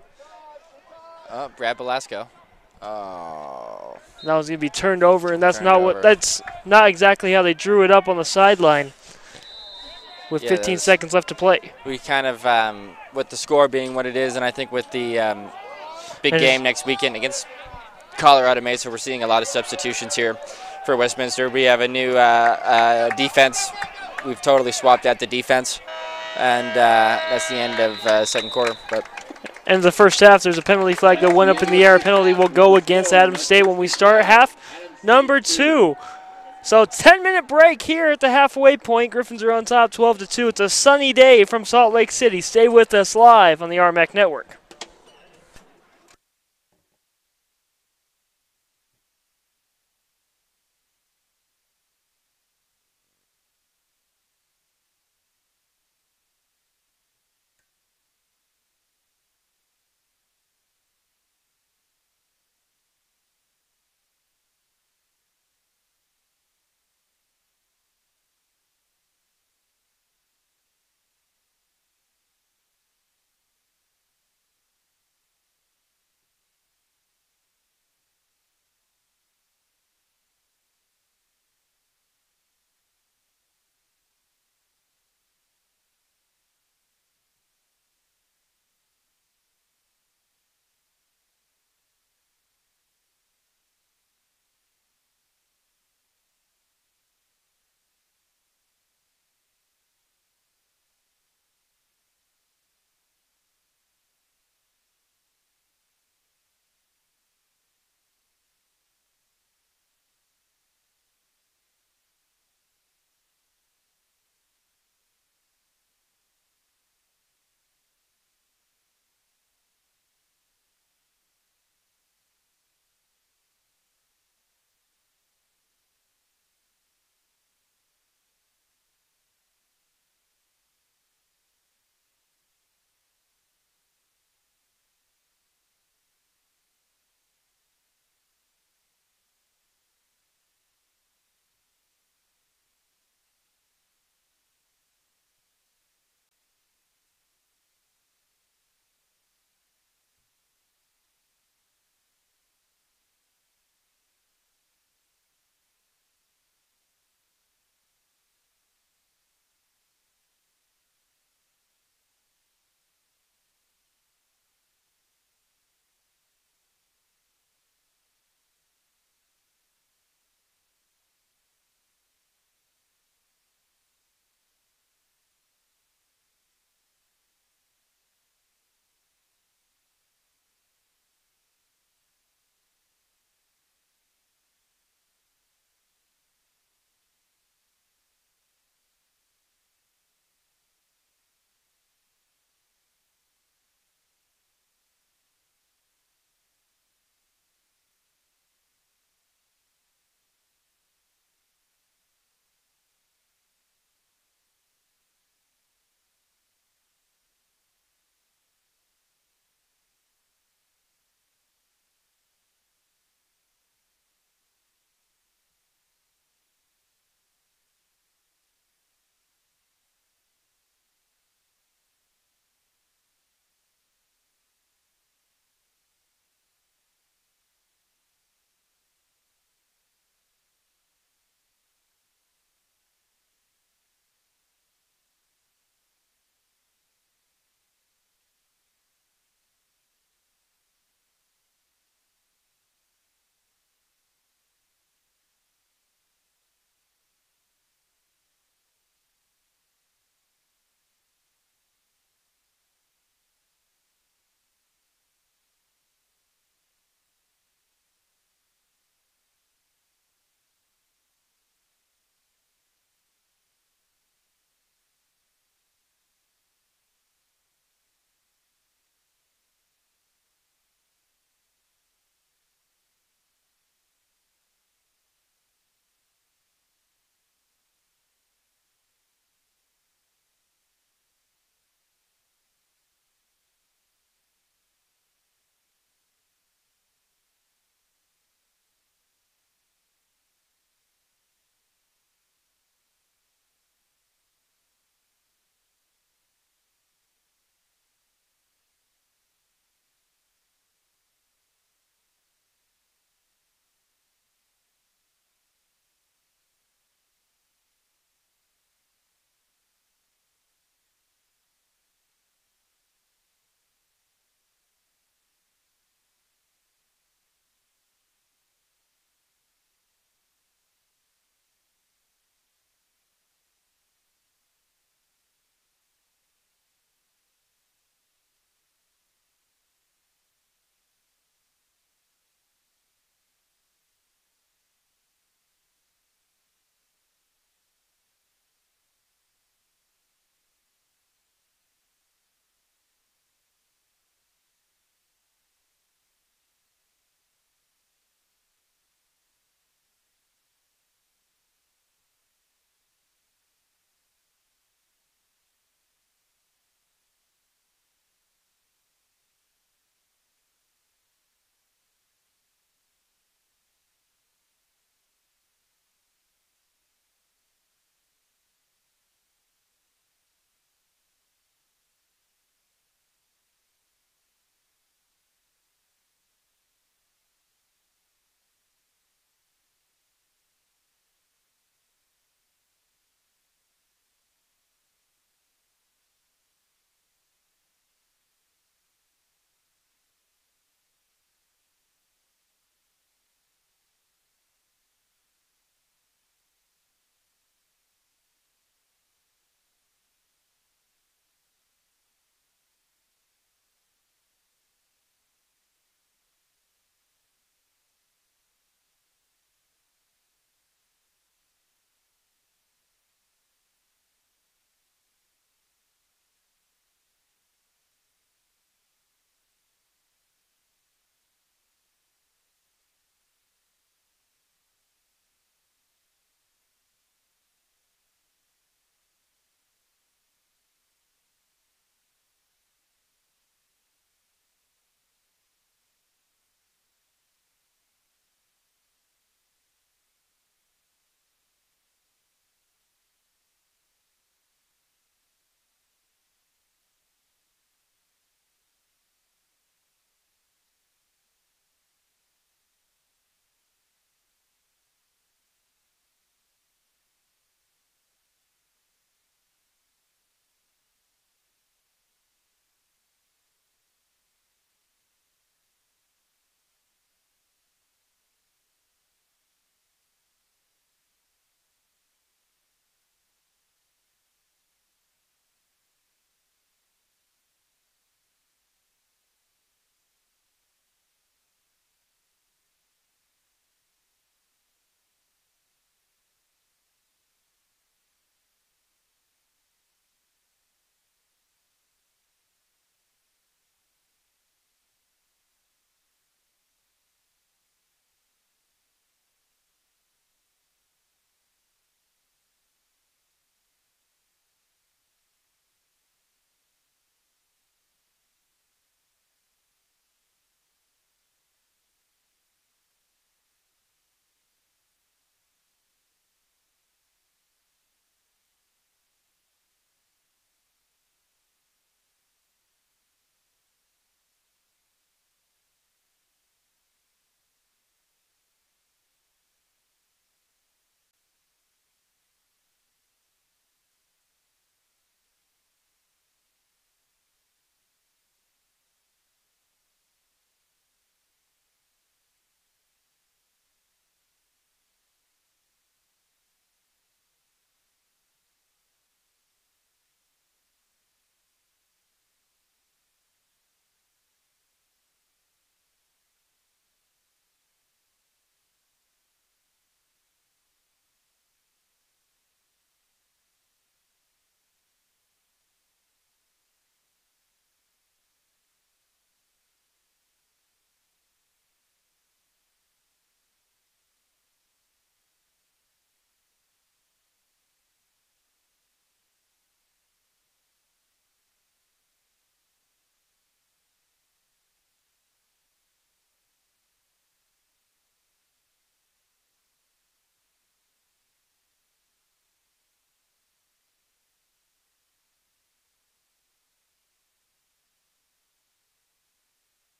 Brad Belasco. Oh. That was going to be turned over, and that's not exactly how they drew it up on the sideline with 15 seconds left to play. We kind of, with the score being what it is, and I think with the big game next weekend against Colorado Mesa, we're seeing a lot of substitutions here for Westminster. We have a new defense. We've totally swapped out the defense, and that's the end of second quarter. And the first half, there's a penalty flag that went up in the air. A penalty will go against Adams State when we start half number 2. So 10-minute break here at the halfway point. Griffins are on top 12-2. It's a sunny day from Salt Lake City. Stay with us live on the RMAC Network.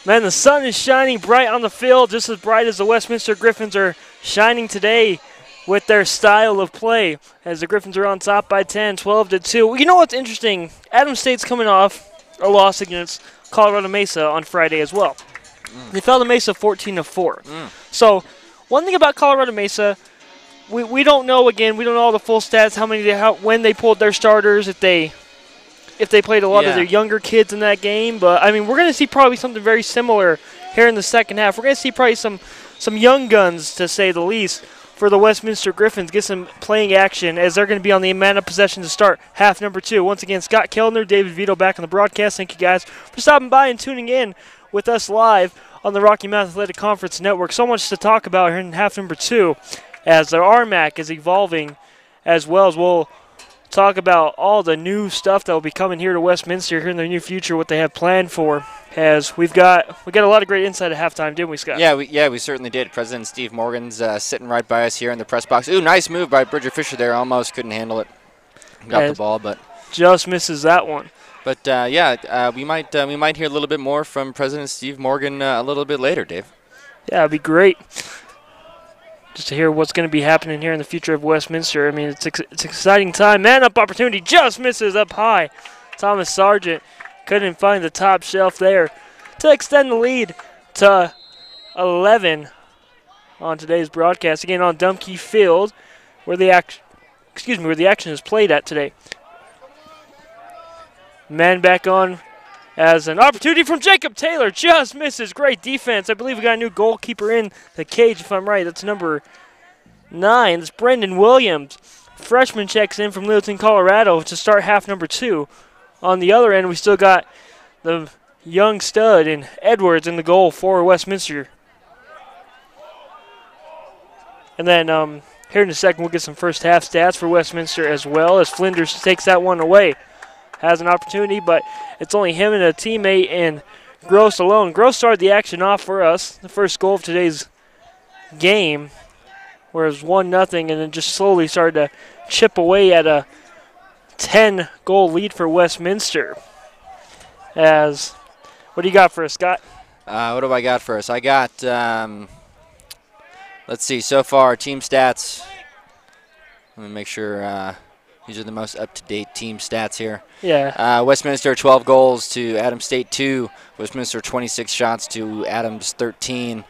Man, the sun is shining bright on the field, just as bright as the Westminster Griffins are shining today with their style of play, as the Griffins are on top by 10, 12-2. You know what's interesting? Adams State's coming off a loss against Colorado Mesa on Friday as well. They fell to Mesa 14-4. So one thing about Colorado Mesa, we don't know, again, we don't know all the full stats, when they pulled their starters, if they played a lot of their younger kids in that game. But, I mean, we're going to see probably something very similar here in the second half. We're going to see probably some young guns, to say the least, for the Westminster Griffins, get some playing action as they're going to be on the amount of possession to start half number 2. Once again, Scott Kellner, David Vito back on the broadcast. Thank you guys for stopping by and tuning in with us live on the Rocky Mountain Athletic Conference Network. So much to talk about here in half number 2 as the RMAC is evolving, as well as we'll talk about all the new stuff that will be coming here to Westminster here in the near future, what they have planned for. As we got a lot of great insight at halftime, didn't we, Scott? Yeah, we certainly did. President Steve Morgan's sitting right by us here in the press box. Ooh, nice move by Bridger Fisher there. Almost couldn't handle it. Got the ball, but just misses that one. But we might hear a little bit more from President Steve Morgan a little bit later, Dave. Yeah, it'd be great just to hear what's going to be happening here in the future of Westminster. I mean, it's an exciting time. Man-up opportunity, just misses up high. Thomas Sargent couldn't find the top shelf there to extend the lead to 11 on today's broadcast. Again, on Dumke Field, where the action is played at today. Man back on as an opportunity from Jacob Taylor. Just misses. Great defense. I believe we got a new goalkeeper in the cage, if I'm right. That's number 9. That's Brendan Williams. Freshman checks in from Littleton, Colorado to start half number 2. On the other end, we still got the young stud in Edwards in the goal for Westminster. And then here in a second, we'll get some first half stats for Westminster as well, as Flinders takes that one away. Has an opportunity, but it's only him and a teammate and Gross alone. Gross started the action off for us, the first goal of today's game, where it was 1-0, and then just slowly started to chip away at a 10-goal lead for Westminster. What do you got for us, Scott? What do I got for us? I got, let's see, so far, team stats. Let me make sure these are the most up-to-date team stats here. Yeah. Westminster 12 goals to Adams State 2. Westminster 26 shots to Adams 13.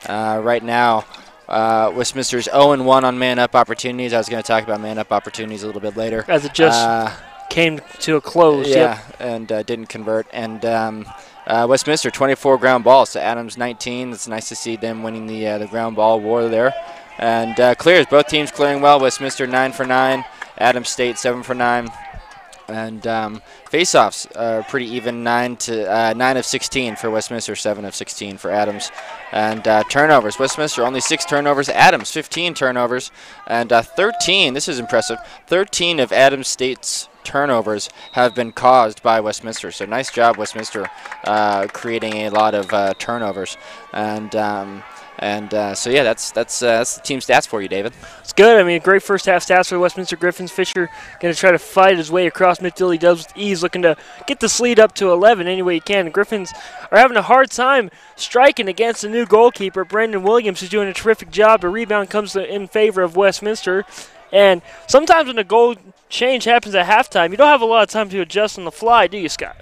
Right now, Westminster's 0-1 on man-up opportunities. I was going to talk about man-up opportunities a little bit later. As it just came to a close. Yeah, yep. And didn't convert. And Westminster 24 ground balls to Adams 19. It's nice to see them winning the ground ball war there. And clears, both teams clearing well. Westminster 9 for 9. Adams State 7 for 9. And face-offs are pretty even, 9 of 16 for Westminster, 7 of 16 for Adams. And turnovers, Westminster only 6 turnovers, Adams 15 turnovers, and 13, this is impressive, 13 of Adams State's turnovers have been caused by Westminster. So nice job, Westminster, creating a lot of turnovers. So yeah, that's the team stats for you, David. It's good. I mean, great first half stats for the Westminster Griffins. Fisher going to try to fight his way across midfield. He does with ease, looking to get this lead up to 11 any way he can. The Griffins are having a hard time striking against the new goalkeeper, Brendan Williams, who's doing a terrific job. The rebound comes in favor of Westminster. And sometimes when a goal change happens at halftime, you don't have a lot of time to adjust on the fly, do you, Scott?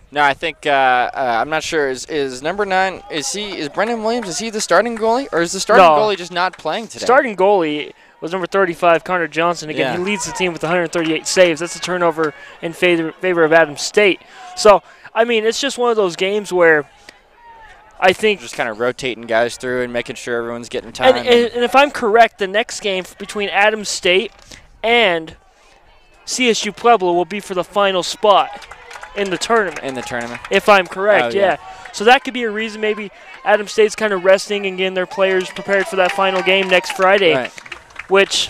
No, I think I'm not sure. Is number 9? Is Brendan Williams? Is he the starting goalie, or is the starting goalie just not playing today? Starting goalie was number 35, Connor Johnson. Again, he leads the team with 138 saves. That's a turnover in favor of Adams State. So, I mean, it's just one of those games where I think just kind of rotating guys through and making sure everyone's getting time. And if I'm correct, the next game between Adams State and CSU Pueblo will be for the final spot in the tournament. If I'm correct, yeah. So that could be a reason maybe Adams State's kind of resting and getting their players prepared for that final game next Friday, which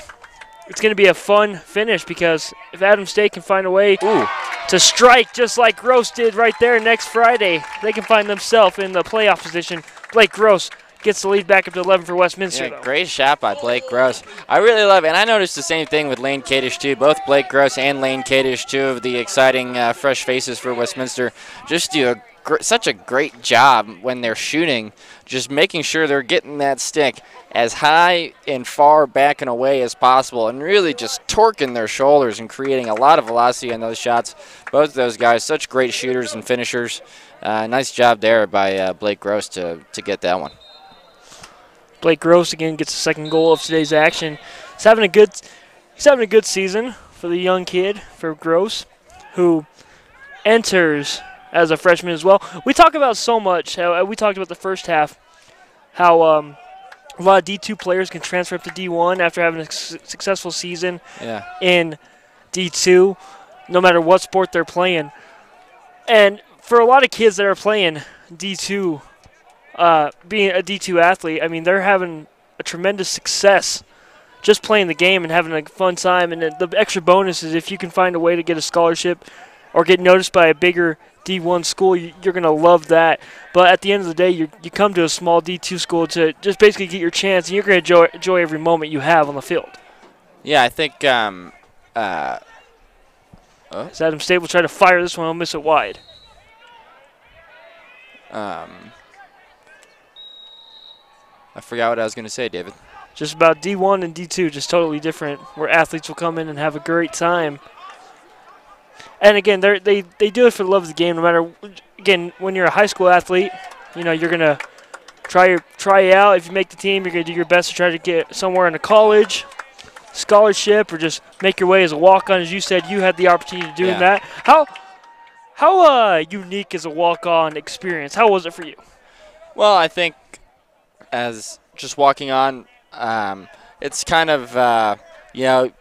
it's going to be a fun finish, because if Adams State can find a way to strike just like Gross did right there next Friday, they can find themselves in the playoff position. Blake Gross gets the lead back up to 11 for Westminster. Yeah, though. great shot by Blake Gross. I really love it, and I noticed the same thing with Lane Kadish too. Both Blake Gross and Lane Kadish, two of the exciting fresh faces for Westminster, just do such a great job when they're shooting, just making sure they're getting that stick as high and far back and away as possible, and really just torquing their shoulders and creating a lot of velocity on those shots. Both of those guys, such great shooters and finishers. Nice job there by Blake Gross to get that one. Blake Gross again gets the second goal of today's action. He's having a good season for the young kid, for Gross, who enters as a freshman as well. We talk about so much. We talked about the first half, how a lot of D2 players can transfer up to D1 after having a successful season in D2, no matter what sport they're playing. And for a lot of kids that are playing D2, being a D2 athlete, I mean, they're having a tremendous success just playing the game and having a fun time. And the extra bonus is if you can find a way to get a scholarship or get noticed by a bigger D1 school, you're going to love that. But at the end of the day, you come to a small D2 school to just basically get your chance, and you're going to enjoy every moment you have on the field. Yeah, I think As Adam State will try to fire this one, he'll miss it wide. I forgot what I was going to say, David. Just about D1 and D2, just totally different, where athletes will come in and have a great time. And again, they do it for the love of the game. No matter, again, when you're a high school athlete, you know you're gonna try out. If you make the team, you're gonna do your best to try to get somewhere in a college, scholarship, or just make your way as a walk-on. As you said, you had the opportunity of doing that. How unique is a walk-on experience? How was it for you? Well, I think as just walking on, it's kind of you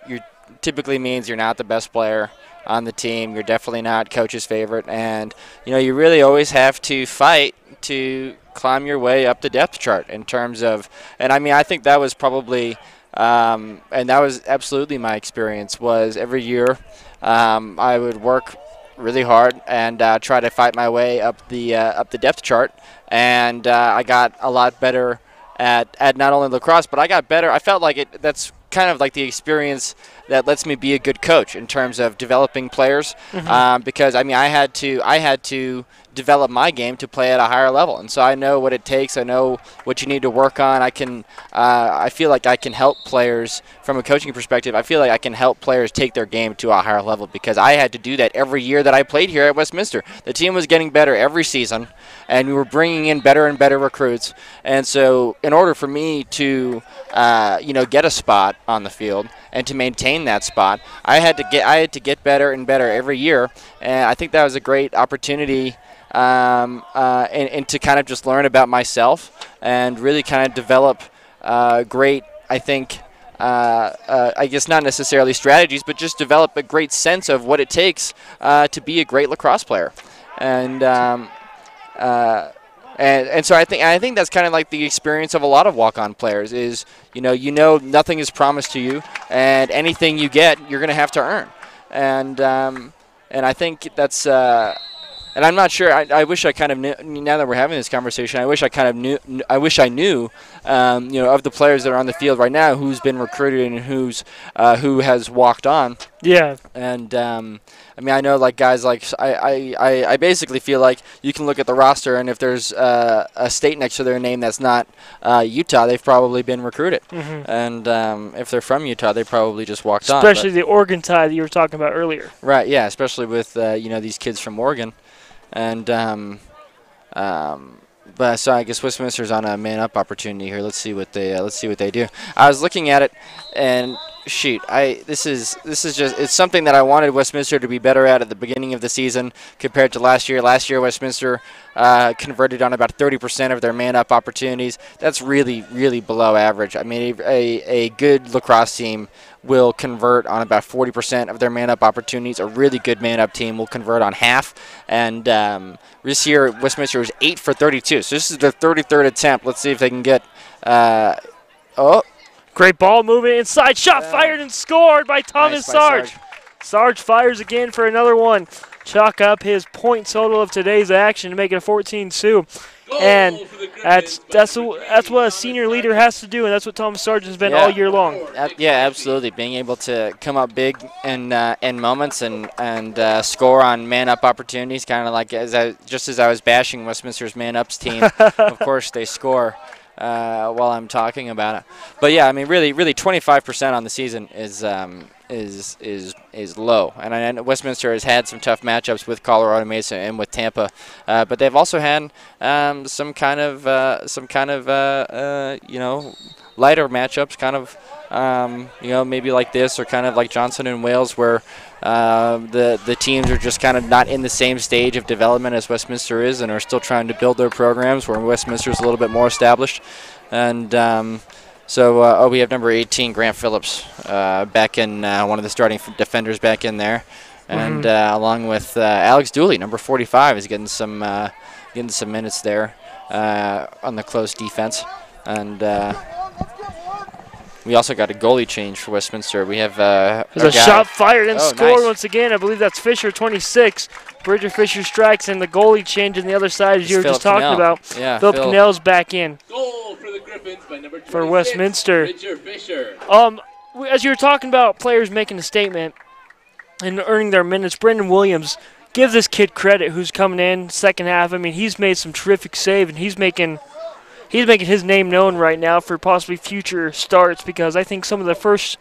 typically means you're not the best player on the team. You're definitely not coach's favorite, and you really always have to fight to climb your way up the depth chart in terms of. And I mean, I think that was probably, and that was absolutely my experience. Was every year I would work really hard and try to fight my way up the depth chart, and I got a lot better at not only lacrosse, but I got better. I felt like that's kind of like the experience that lets me be a good coach in terms of developing players, because I mean I had to develop my game to play at a higher level, and so I know what it takes. I know what you need to work on. I feel like I can help players from a coaching perspective. I feel like I can help players take their game to a higher level because I had to do that every year that I played here at Westminster. The team was getting better every season, and we were bringing in better and better recruits. And so in order for me to get a spot on the field and to maintain that spot, I had to get better and better every year. And I think that was a great opportunity and to kind of just learn about myself and really kind of develop great, I think, I guess not necessarily strategies, but just develop a great sense of what it takes to be a great lacrosse player. And so I think that's kind of like the experience of a lot of walk-on players is, nothing is promised to you, and anything you get, you're going to have to earn. And I think that's and I'm not sure. I wish I kind of knew. Now that we're having this conversation, I wish I kind of knew. I wish I knew, of the players that are on the field right now, who's been recruited and who has walked on. Yeah. And I mean, I know like guys like I basically feel like you can look at the roster, and if there's a state next to their name that's not Utah, they've probably been recruited. And if they're from Utah, they probably just walked on. Especially the Oregon tie that you were talking about earlier. Right. Yeah. Especially with these kids from Oregon. And but so I guess Westminster's on a man-up opportunity here. Let's see what they do. I was looking at it, and shoot, this is just it's something that I wanted Westminster to be better at the beginning of the season compared to last year. Last year, Westminster converted on about 30% of their man-up opportunities. That's really, really below average. I mean, a good lacrosse team will convert on about 40% of their man-up opportunities. A really good man-up team will convert on half. And this year, Westminster was 8 for 32. So this is their 33rd attempt. Let's see if they can get great ball movement inside. Shot fired and scored by Thomas Sarge. Sarge fires again for another one. Chalk up his point total of today's action to make it a 14-2. And That's what a senior leader has to do, and that's what Thomas Sargent's been all year long. Yeah, absolutely. Being able to come up big in moments and score on man-up opportunities, kind of like just as I was bashing Westminster's man-ups team. Of course, they score while I'm talking about it. But yeah, I mean, really, 25% on the season is low, and I know Westminster has had some tough matchups with Colorado Mesa and with Tampa, but they've also had some kind of lighter matchups, kind of maybe like this, or kind of like Johnson and Wales, where the teams are just kind of not in the same stage of development as Westminster is, and are still trying to build their programs, where Westminster is a little bit more established. And so we have number 18, Grant Phillips, back in one of the starting defenders back in there, and along with Alex Dooley, number 45, is getting some minutes there on the close defense. And we also got a goalie change for Westminster. We have there's a shot fired and scored once again. I believe that's Fisher, 26. Bridger Fisher strikes, and the goalie change on the other side, as you were just talking about. Yeah, Philip Cannell's back in. Goal for the Griffins by number 26, for Westminster. Bridger Fisher. As you were talking about players making a statement and earning their minutes, Brendan Williams, give this kid credit who's coming in second half. I mean, he's made some terrific save, and he's making his name known right now for possibly future starts, because I think some of the first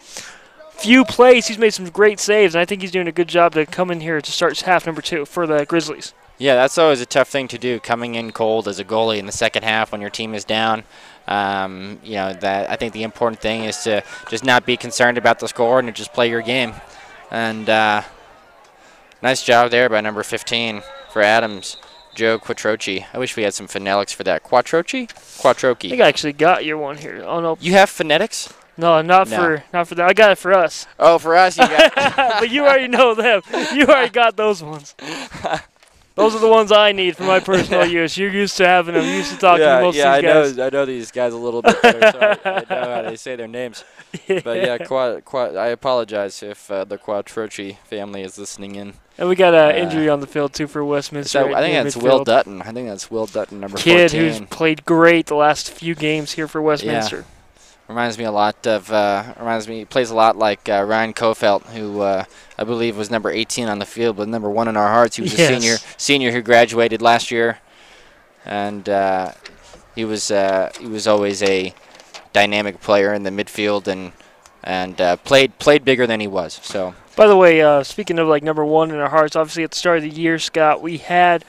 few plays he's made some great saves, and I think he's doing a good job to come in here to start half number 2 for the Grizzlies. Yeah, that's always a tough thing to do, coming in cold as a goalie in the second half when your team is down. That I think the important thing is to just not be concerned about the score and to just play your game. And nice job there by number 15 for Adams, Joe Quattrochi. I wish we had some phonetics for that. Quattrochi? Quattrochi. I think I actually got your one here. Oh no. You have phonetics? No, not for that. I got it for us. Oh, for us, you got it. But you already know them. You already got those ones. Those are the ones I need for my personal use. You're used to having them. You're used to talking to most of these guys. I know these guys a little bit better, so I know how they say their names. But yeah, I apologize if the Quattrochi family is listening in. And we got an injury on the field, too, for Westminster. I think that's Will Dutton. I think that's Will Dutton, number 14. Kid who's played great the last few games here for Westminster. Yeah. Reminds me a lot of plays a lot like Ryan Kofelt, who I believe was number 18 on the field, but number 1 in our hearts. He was a senior who graduated last year, and he was always a dynamic player in the midfield, and played bigger than he was. So. By the way, speaking of like number 1 in our hearts, obviously at the start of the year, Scott, we had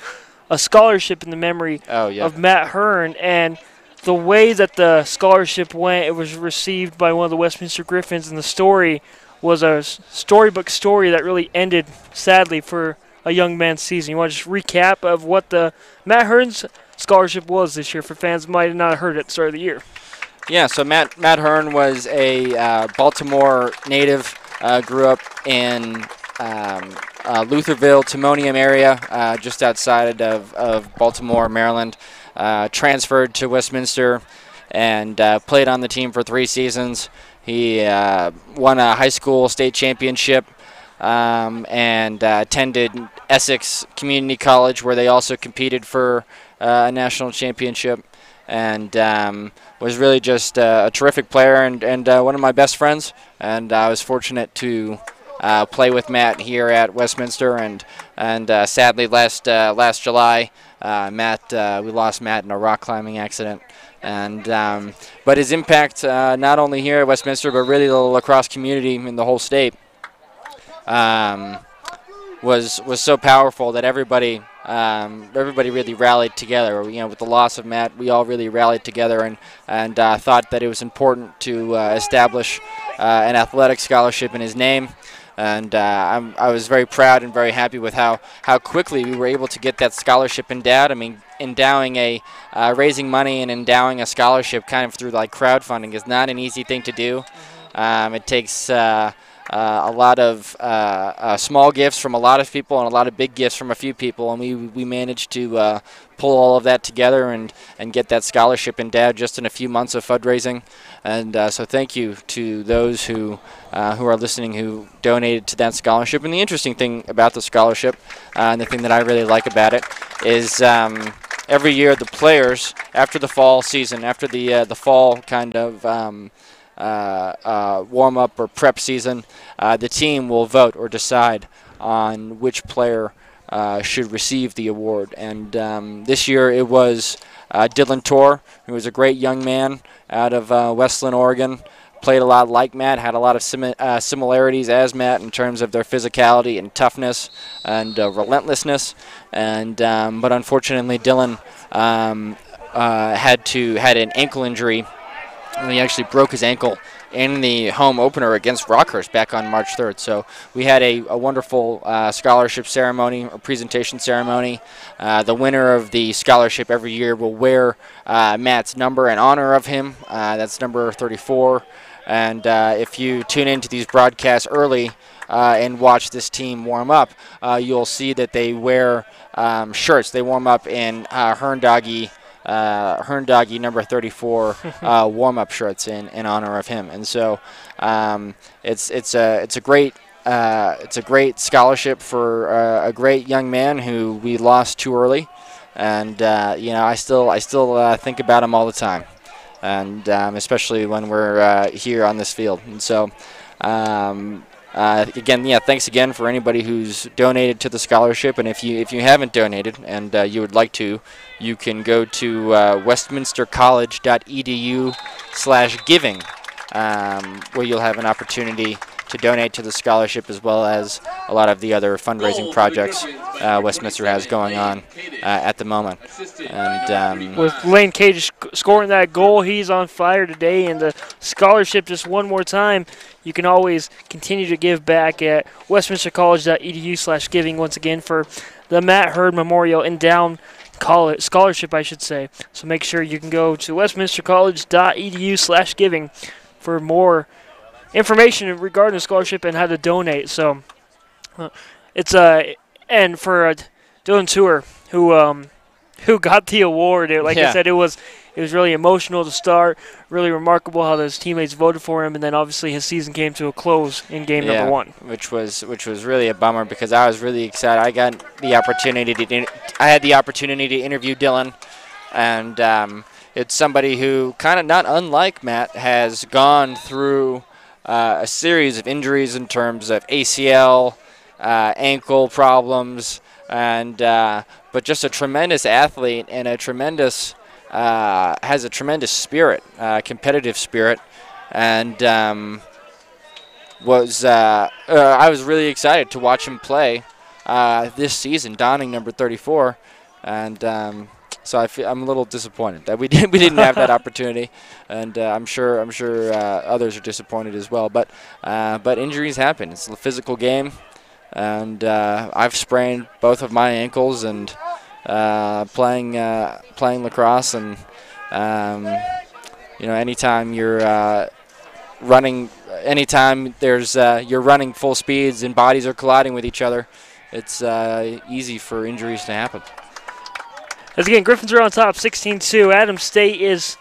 a scholarship in the memory of Matt Hearn, and the way that the scholarship went, it was received by one of the Westminster Griffins, and the story was a storybook story that really ended sadly for a young man's season. You want to just recap of what the Matt Hearn's scholarship was this year for fans who might have not heard it at the start of the year? Yeah, so Matt Hearn was a Baltimore native, grew up in Lutherville, Timonium area, just outside of Baltimore, Maryland. Transferred to Westminster and played on the team for 3 seasons. He won a high school state championship and attended Essex Community College, where they also competed for a national championship, and was really just a terrific player and one of my best friends. And I was fortunate to play with Matt here at Westminster, and sadly last July, we lost Matt in a rock climbing accident. And but his impact, not only here at Westminster, but really the lacrosse community in the whole state, was so powerful that everybody really rallied together. With the loss of Matt, we all really rallied together and thought that it was important to establish an athletic scholarship in his name. And I was very proud and very happy with how quickly we were able to get that scholarship endowed. I mean, raising money and endowing a scholarship kind of through like crowdfunding is not an easy thing to do. It takes a lot of small gifts from a lot of people and a lot of big gifts from a few people, and we managed to pull all of that together and get that scholarship endowed just in a few months of fundraising. And so thank you to those who are listening who donated to that scholarship. And the interesting thing about the scholarship, and the thing that I really like about it, is every year the players, after the fall season, after the fall kind of warm-up or prep season, the team will vote or decide on which player should receive the award. And this year it was Dylan Torr, who was a great young man out of Westland, Oregon. Played a lot like Matt, had a lot of similarities as Matt in terms of their physicality and toughness and relentlessness. And but unfortunately, Dylan had an ankle injury, and he actually broke his ankle in the home opener against Rockhurst back on March 3rd. So we had a wonderful scholarship ceremony or presentation ceremony. The winner of the scholarship every year will wear Matt's number in honor of him. That's number 34. And if you tune into these broadcasts early and watch this team warm up, you'll see that they wear shirts. They warm up in Herndoggy number 34 warm-up shirts in honor of him. And so it's a great scholarship for a great young man who we lost too early. And I still think about him all the time. And especially when we're here on this field. And so, again, thanks again for anybody who's donated to the scholarship. And if you haven't donated and you would like to, you can go to westminstercollege.edu/giving, where you'll have an opportunity to donate to the scholarship, as well as a lot of the other fundraising projects Westminster has going on at the moment. And with Lane Cage scoring that goal, he's on fire today. And the scholarship, just one more time, you can always continue to give back at westminstercollege.edu/giving once again for the Matt Hurd Memorial Endowed Scholarship, I should say. So make sure you can go to westminstercollege.edu/giving for more information regarding the scholarship and how to donate. So it's and for Dylan Torr, who got the award. Like I said, it was really emotional to start. Really remarkable how his teammates voted for him, and then obviously his season came to a close in game number 1, which was really a bummer because I was really excited. I had the opportunity to interview Dylan, and it's somebody who kind of not unlike Matt has gone through a series of injuries in terms of ACL, ankle problems, and but just a tremendous athlete and a tremendous has a tremendous spirit, competitive spirit, and I was really excited to watch him play this season, donning number 34, and so I'm a little disappointed that we didn't have that opportunity, and I'm sure others are disappointed as well. But injuries happen. It's a physical game, and I've sprained both of my ankles and playing lacrosse, and anytime you're running, anytime there's you're running full speeds and bodies are colliding with each other, it's easy for injuries to happen. As again, Griffins are on top, 16-2. Adams State is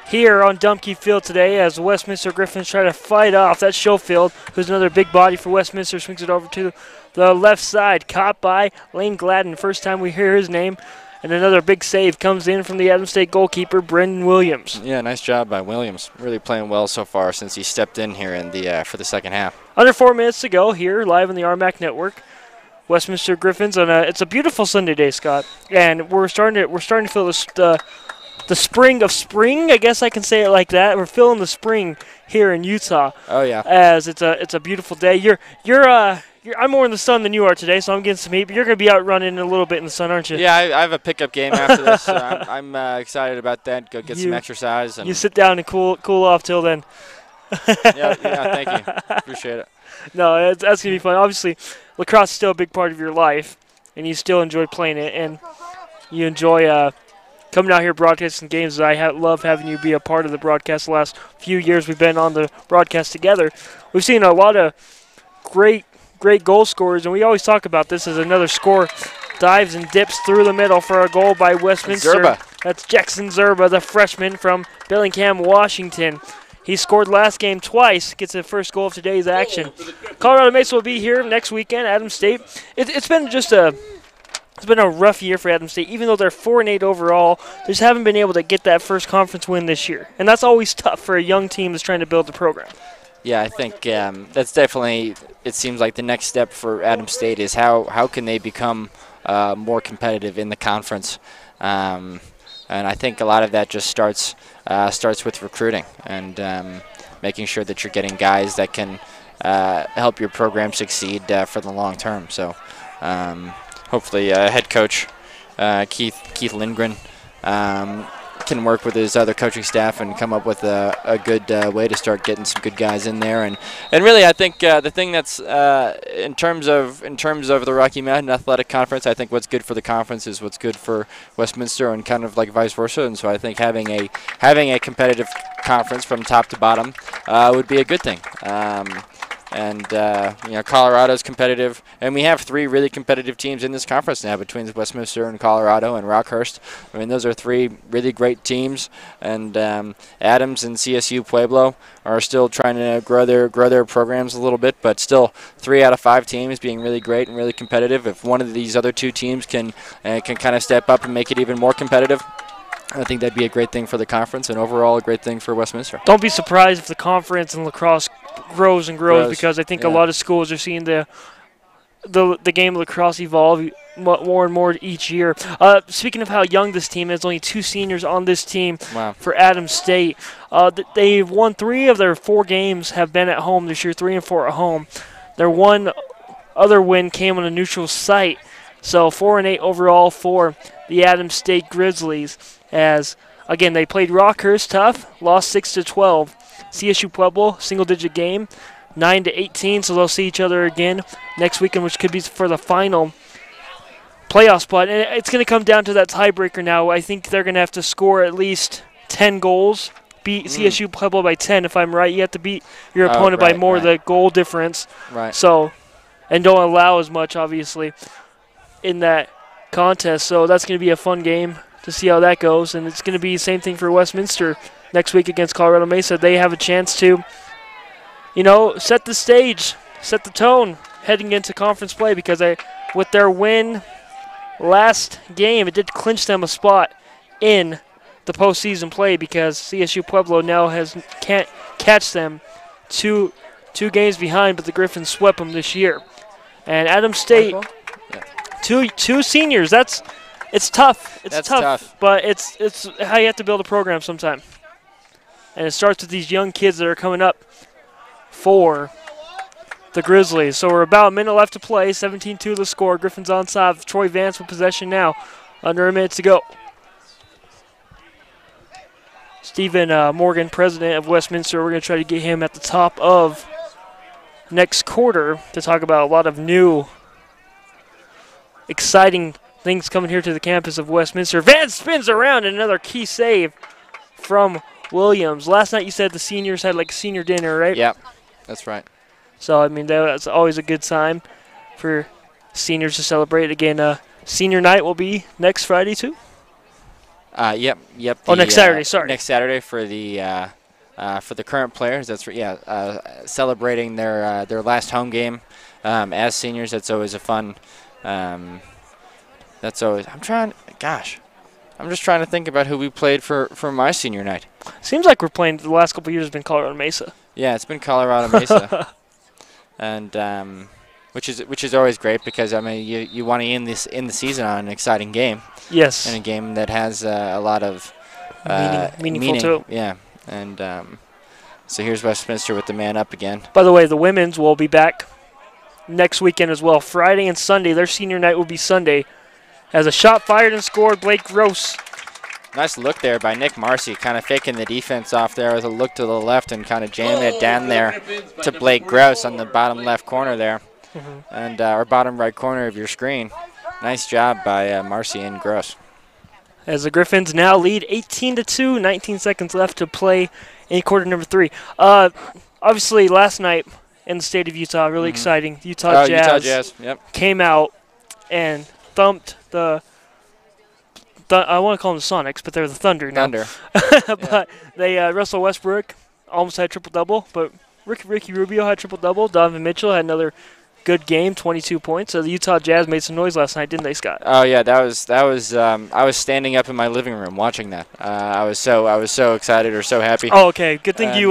here on Dumpke Field today as the Westminster Griffins try to fight off that Schofield, who's another big body for Westminster, swings it over to the left side, caught by Lane Gladden. First time we hear his name, and another big save comes in from the Adams State goalkeeper, Brendan Williams. Yeah, nice job by Williams. Really playing well so far since he stepped in here in the for the second half. Under 4 minutes to go here, live on the RMAC Network. Westminster Griffins on it's a beautiful Sunday day, Scott, and we're starting to feel the spring of spring. I guess I can say it like that. We're feeling the spring here in Utah. Oh yeah. As it's a beautiful day. I'm more in the sun than you are today, so I'm getting some heat. But you're going to be out running a little bit in the sun, aren't you? Yeah, I have a pickup game after this. So I'm excited about that. Go get some exercise. And you sit down and cool off till then. yeah, thank you. Appreciate it. No, that's going to be fun. Obviously, lacrosse is still a big part of your life, and you still enjoy playing it, and you enjoy coming out here broadcasting games. I love having you be a part of the broadcast the last few years we've been on the broadcast together. We've seen a lot of great goal scorers, and we always talk about this as another score. Dives and dips through the middle for a goal by Westminster. Zerba. That's Jackson Zerba, the freshman from Bellingham, Washington. He scored last game twice, gets the first goal of today's action. Colorado Mesa will be here next weekend, Adams State. It's been just a It's been a rough year for Adams State. Even though they're 4-8 overall, they just haven't been able to get that first conference win this year. And that's always tough for a young team that's trying to build the program. Yeah, I think that's definitely, it seems like the next step for Adams State is how can they become more competitive in the conference. And I think a lot of that just starts with recruiting and making sure that you're getting guys that can help your program succeed for the long term. So hopefully head coach Keith Lindgren can work with his other coaching staff and come up with a good way to start getting some good guys in there. And really, I think the thing that's in terms of the Rocky Mountain Athletic Conference, I think what's good for the conference is what's good for Westminster, and kind of like vice versa. And so I think having a competitive conference from top to bottom would be a good thing. Colorado's competitive, and we have 3 really competitive teams in this conference now between Westminster and Colorado and Rockhurst. I mean, those are 3 really great teams, and Adams and CSU Pueblo are still trying to grow their programs a little bit, but still 3 out of 5 teams being really great and really competitive. If one of these other 2 teams can kind of step up and make it even more competitive, I think that'd be a great thing for the conference and overall a great thing for Westminster. Don't be surprised if the conference in lacrosse grows and grows, because I think a lot of schools are seeing the game of lacrosse evolve more and more each year. Speaking of how young this team is, only 2 seniors on this team for Adams State. They've won 3 of their 4 games have been at home this year, 3 and 4 at home. Their one other win came on a neutral site. So 4-8 overall for the Adams State Grizzlies. As again, they played Rockhurst tough, lost 6-12. CSU Pueblo, single-digit game, 9-18. So they'll see each other again next weekend, which could be for the final playoff spot. And it's going to come down to that tiebreaker now. I think they're going to have to score at least 10 goals, beat CSU Pueblo by 10. If I'm right, you have to beat your opponent by more the goal difference. Right. So, and don't allow as much, obviously, in that contest. So that's going to be a fun game to see how that goes. And it's going to be the same thing for Westminster next week against Colorado Mesa. They have a chance to, set the stage, set the tone heading into conference play, because with their win last game, it did clinch them a spot in the postseason play, because CSU Pueblo now can't catch them two games behind, but the Griffins swept them this year. And Adams State, two seniors. It's tough. It's tough, but it's how you have to build a program sometime. And it starts with these young kids that are coming up for the Grizzlies. So we're about a minute left to play. 17-2 the score. Griffins on side. Troy Vance with possession now. Under a minute to go. Stephen Morgan, president of Westminster. We're going to try to get him at the top of next quarter to talk about a lot of new, exciting things coming here to the campus of Westminster. Vance spins around, and another key save from Williams. Last night you said the seniors had like a senior dinner, right? Yep, that's right. So, I mean, that's always a good time for seniors to celebrate. Again, senior night will be next Friday, too? Yep. Next Saturday, sorry. Next Saturday for the current players. That's celebrating their last home game as seniors. That's always a fun. I'm just trying to think about who we played for my senior night. Seems like we're playing the last couple of years has been Colorado Mesa. Yeah, it's been Colorado Mesa, and which is always great, because I mean you want to end the season on an exciting game. Yes. And a game that has a lot of meaningful too. Yeah, and so here's Westminster with the man up again. By the way, the women's will be back next weekend as well. Friday and Sunday. Their senior night will be Sunday. As a shot fired and scored, Blake Gross. Nice look there by Nick Marcy, kind of faking the defense off there with a look to the left and kind of jamming it down there to Blake Gross on the bottom left corner there, and or bottom right corner of your screen. Nice job by Marcy and Gross. As the Griffins now lead 18-2, 19 seconds left to play in quarter number 3. Obviously, last night in the state of Utah, really exciting. Utah Jazz came out and thumped I want to call them the Sonics, but they're the Thunder now. But they Russell Westbrook almost had a triple-double, but Ricky Rubio had a triple-double. Donovan Mitchell had another good game, 22 points. So the Utah Jazz made some noise last night, didn't they, Scott? Oh yeah, that was. I was standing up in my living room watching that. I was so excited or so happy. Oh, okay. Good thing And, you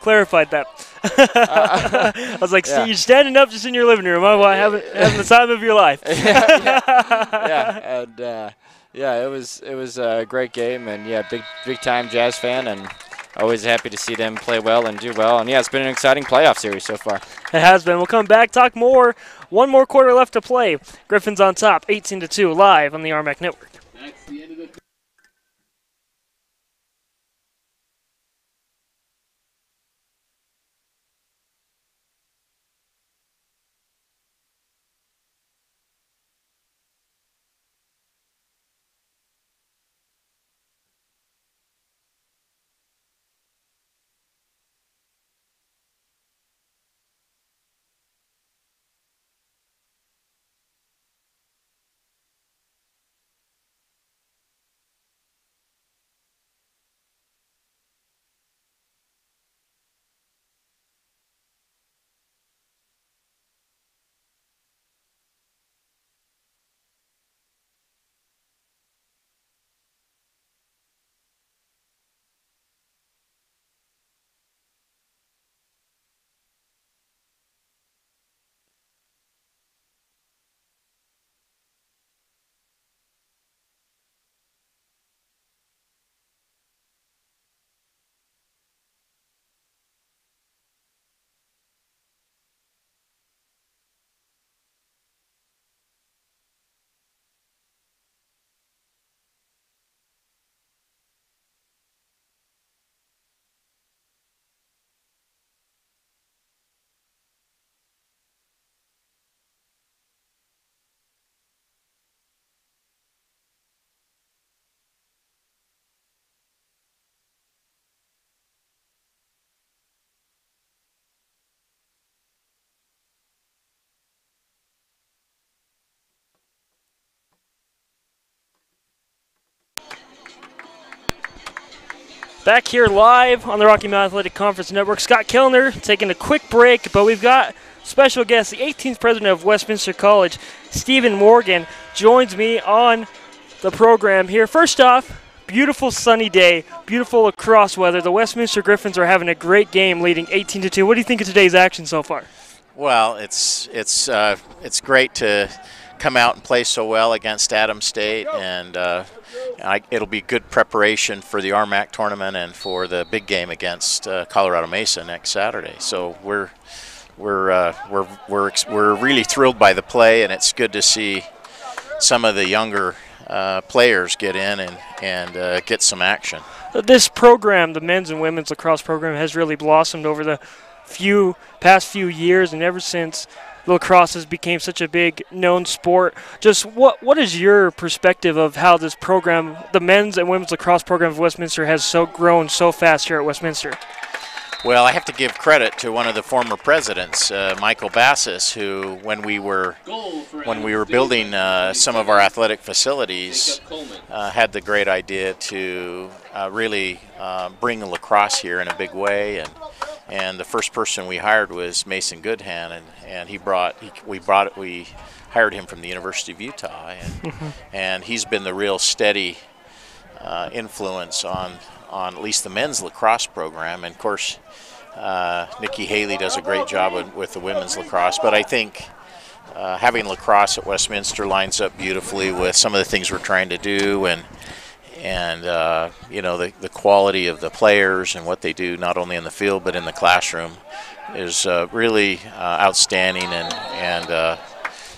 clarified that. I was like, yeah. You're standing up just in your living room. Oh, having the time of your life. Yeah, and it was a great game, and yeah, big time Jazz fan, and always happy to see them play well and do well. And yeah, it's been an exciting playoff series so far. It has been. We'll come back, talk more. One more quarter left to play. Griffins on top, 18-2, live on the RMAC Network. That's the end of the Back here live on the Rocky Mountain Athletic Conference Network. Scott Kellner taking a quick break, but we've got special guest, the 18th president of Westminster College, Stephen Morgan, joins me on the program here. First off, beautiful sunny day, beautiful lacrosse weather. The Westminster Griffins are having a great game, leading 18-2. What do you think of today's action so far? Well, it's great to come out and play so well against Adams State, and it'll be good preparation for the RMAC tournament and for the big game against Colorado Mesa next Saturday. So we're really thrilled by the play, and it's good to see some of the younger players get in and get some action. This program, the men's and women's lacrosse program, has really blossomed over the past few years, and ever since lacrosse has became such a big known sport. Just what is your perspective of how this program, the men's and women's lacrosse program of Westminster, has grown so fast here at Westminster? Well, I have to give credit to one of the former presidents, Michael Bassis, who, when we were building some of our athletic facilities, had the great idea to really bring lacrosse here in a big way. And the first person we hired was Mason Goodhan, and we hired him from the University of Utah, and he's been the real steady influence on at least the men's lacrosse program. And of course, Nikki Haley does a great job with the women's lacrosse. But I think having lacrosse at Westminster lines up beautifully with some of the things we're trying to do, and you know, the quality of the players and what they do not only in the field but in the classroom is really outstanding,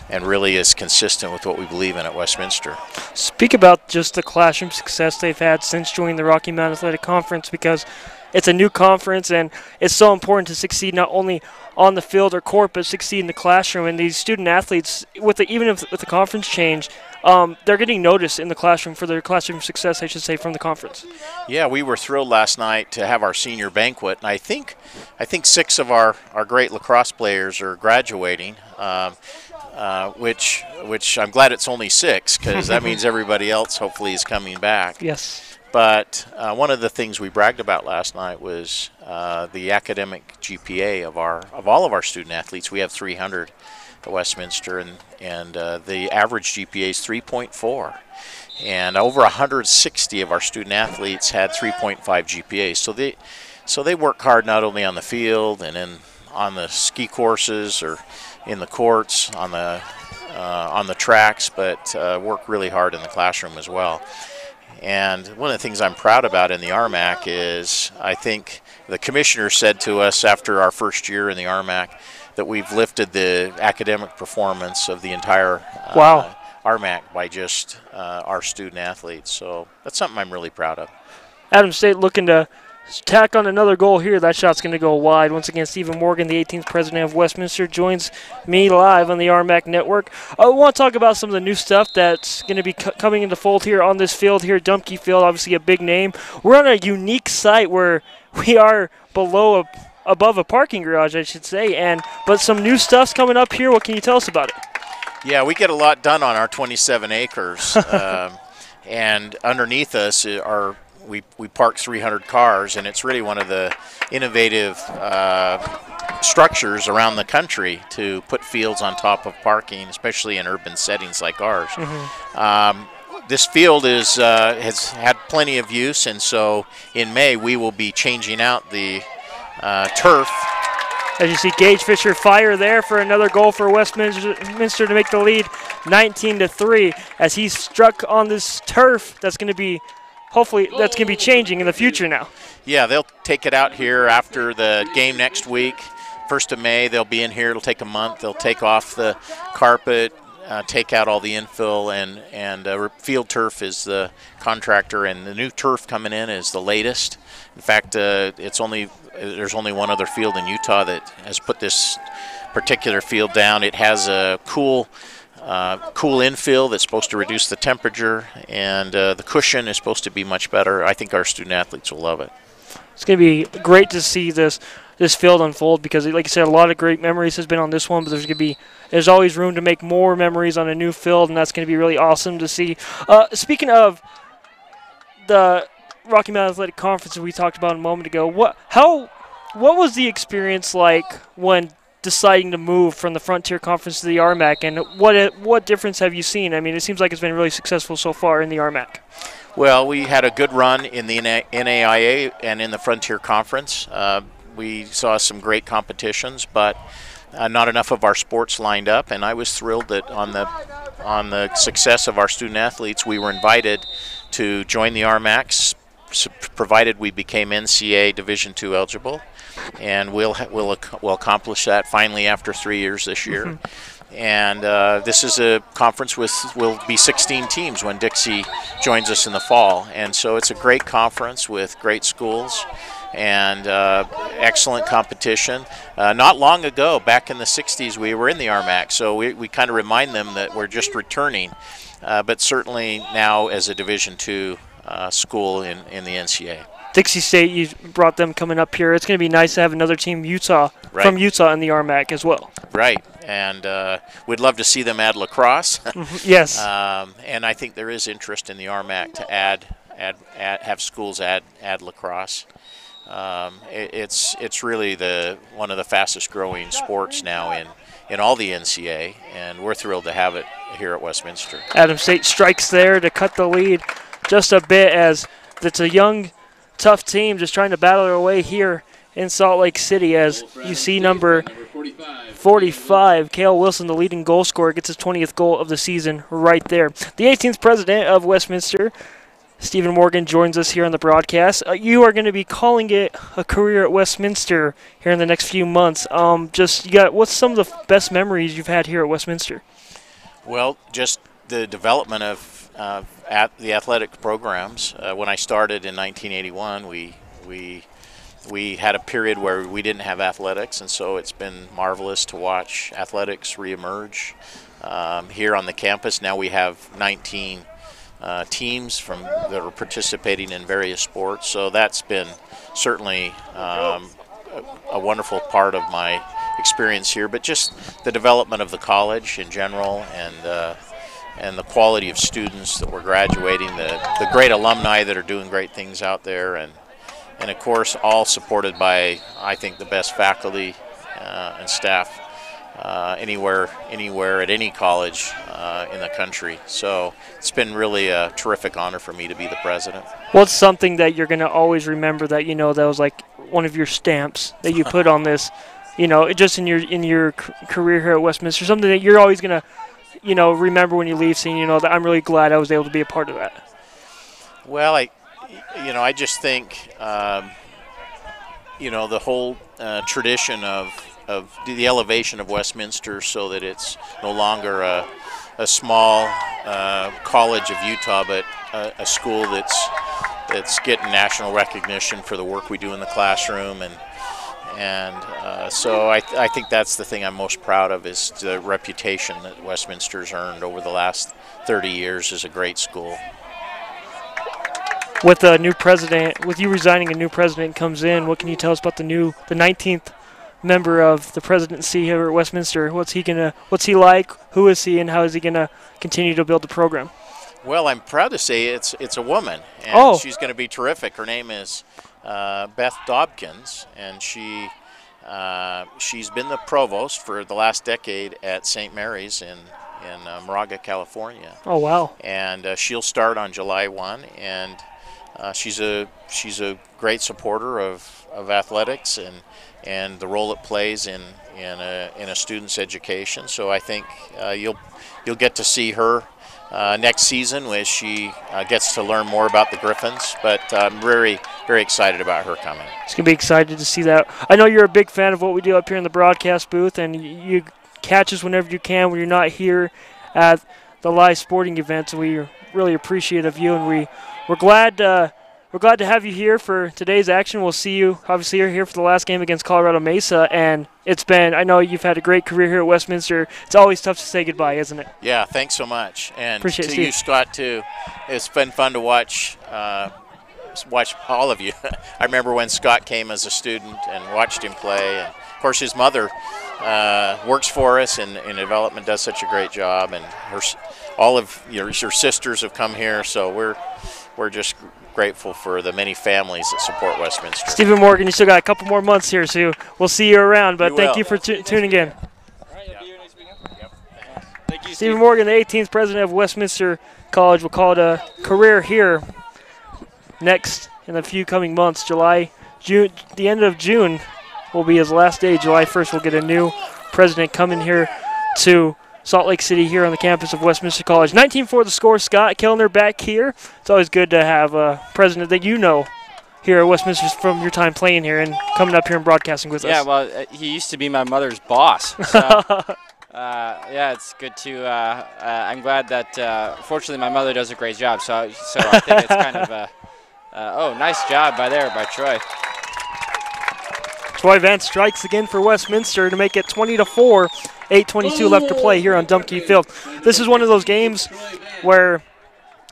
and really is consistent with what we believe in at Westminster. Speak about just the classroom success they've had since joining the Rocky Mountain Athletic Conference, because it's a new conference and it's so important to succeed not only on the field or court but succeed in the classroom. And these student athletes, even with the conference change, they're getting noticed in the classroom for their classroom success, I should say, from the conference. Yeah, we were thrilled last night to have our senior banquet, and I think 6 of our great lacrosse players are graduating. Which I'm glad it's only 6, because that means everybody else hopefully is coming back. Yes. But one of the things we bragged about last night was the academic GPA of all of our student athletes. We have 300 at Westminster, and the average GPA is 3.4. And over 160 of our student athletes had 3.5 GPAs. So they work hard not only on the field and on the ski courses or in the courts, on the tracks, but work really hard in the classroom as well. And one of the things I'm proud about in the RMAC is I think the commissioner said to us after our first year in the RMAC that we've lifted the academic performance of the entire RMAC by just our student athletes. So that's something I'm really proud of. Adams State looking to tack on another goal here. That shot's going to go wide. Once again, Stephen Morgan, the 18th president of Westminster, joins me live on the RMAC Network. I want to talk about some of the new stuff that's going to be coming into fold here on this field here, Dumpke Field, obviously a big name. We're on a unique site where we are above a parking garage, I should say, but some new stuff's coming up here. What can you tell us about it? Yeah, we get a lot done on our 27 acres, and underneath us we park 300 cars, and it's really one of the innovative structures around the country to put fields on top of parking, especially in urban settings like ours. This field has had plenty of use, and so in May we will be changing out the turf. As you see, Gage Fisher fire there for another goal for Westminster to make the lead 19-3 as he struck on this turf. That's going to be, hopefully, that's going to be changing in the future now. Yeah, they'll take it out here after the game next week. 1st of May, they'll be in here. It'll take a month. They'll take off the carpet, take out all the infill, and Field Turf is the contractor, and the new turf coming in is the latest. In fact, there's only one other field in Utah that has put this particular field down. It has a cool infill that's supposed to reduce the temperature, and the cushion is supposed to be much better. I think our student athletes will love it. It's going to be great to see this field unfold because, like I said, a lot of great memories has been on this one, but there's always room to make more memories on a new field, and that's going to be really awesome to see. Speaking of the Rocky Mountain Athletic Conference that we talked about a moment ago, what was the experience like when deciding to move from the Frontier Conference to the RMAC, and what difference have you seen? I mean, it seems like it's been really successful so far in the RMAC. Well, we had a good run in the NAIA and in the Frontier Conference. We saw some great competitions, but not enough of our sports lined up, and I was thrilled that on the success of our student athletes, we were invited to join the RMACs, provided we became NCAA Division II eligible, and we'll accomplish that finally after 3 years this year. And this is a conference will be 16 teams when Dixie joins us in the fall, and so it's a great conference with great schools and excellent competition. Not long ago, back in the 60s, we were in the RMAC, so we kind of remind them that we're just returning, but certainly now as a Division II school in the NCAA. Dixie State, you brought them coming up here. It's going to be nice to have another team from Utah in the RMAC as well. Right, and we'd love to see them add lacrosse. Yes. And I think there is interest in the RMAC to have schools add lacrosse. It's really one of the fastest growing sports now in all the NCAA, and we're thrilled to have it here at Westminster. Adams State strikes there to cut the lead just a bit, as it's a young, tough team just trying to battle their way here in Salt Lake City. As you see, number 45, Cale Wilson, the leading goal scorer, gets his 20th goal of the season right there. The 18th president of Westminster, Stephen Morgan, joins us here on the broadcast. You are going to be calling it a career at Westminster here in the next few months. What's some of the best memories you've had here at Westminster? Well, just the development of at the athletic programs. When I started in 1981, we had a period where we didn't have athletics, and so it's been marvelous to watch athletics reemerge here on the campus. Now we have 19 teams that are participating in various sports, so that's been certainly a wonderful part of my experience here, but just the development of the college in general, and the quality of students that we're graduating, the great alumni that are doing great things out there, and of course all supported by, I think, the best faculty and staff anywhere at any college in the country. So it's been really a terrific honor for me to be the president. What's something that you're going to always remember that that was like one of your stamps that you put on this, just in your career here at Westminster, something that you're always going to, remember when you leave, saying, that I'm really glad I was able to be a part of that? Well, I just think, the whole tradition of the elevation of Westminster, so that it's no longer a small college of Utah, but a school that's getting national recognition for the work we do in the classroom, and so I think that's the thing I'm most proud of, is the reputation that Westminster's earned over the last 30 years as a great school. With a new president, with you resigning, a new president comes in. What can you tell us about the 19th member of the presidency here at Westminster? What's he like? Who is he, and how is he gonna continue to build the program? Well, I'm proud to say it's a woman, and she's going to be terrific. Her name is Beth Dobkins, and she's been the provost for the last decade at St. Mary's in Moraga, California. Oh, wow! And she'll start on July 1, and she's a great supporter of athletics and the role it plays in a student's education. So I think you'll get to see her next season, as she gets to learn more about the Griffins. But I'm very, very excited about her coming. It's going to be excited to see that. I know you're a big fan of what we do up here in the broadcast booth, and you catch us whenever you can when you're not here at the live sporting events. We're really appreciative of you, and we're glad to have you here for today's action. We'll see you. Obviously, you're here for the last game against Colorado Mesa, and I know you've had a great career here at Westminster. It's always tough to say goodbye, isn't it? Yeah, thanks so much. And appreciate to you, Scott, too. It's been fun to watch all of you. I remember when Scott came as a student and watched him play. And of course, his mother works for us in development, does such a great job. And all of your sisters have come here, so we're just grateful for the many families that support Westminster. Stephen Morgan, you still got a couple more months here, so we'll see you around. But thank you for tuning in. Thank you, Stephen Morgan, the 18th president of Westminster College, will call it a career here. Next, in a few coming months, June, the end of June will be his last day. July 1st, we'll get a new president coming here to Salt Lake City here on the campus of Westminster College. 19 for the score. Scott Kellner back here. It's always good to have a president that here at Westminster from your time playing here and coming up here and broadcasting with us. Yeah, well, he used to be my mother's boss. So, yeah, it's good to. I'm glad that. Fortunately, my mother does a great job. So I think it's kind of a. Nice job by Troy. Troy Vance strikes again for Westminster to make it 20-4. 8:22 left to play here on Dumpke Field. This is one of those games where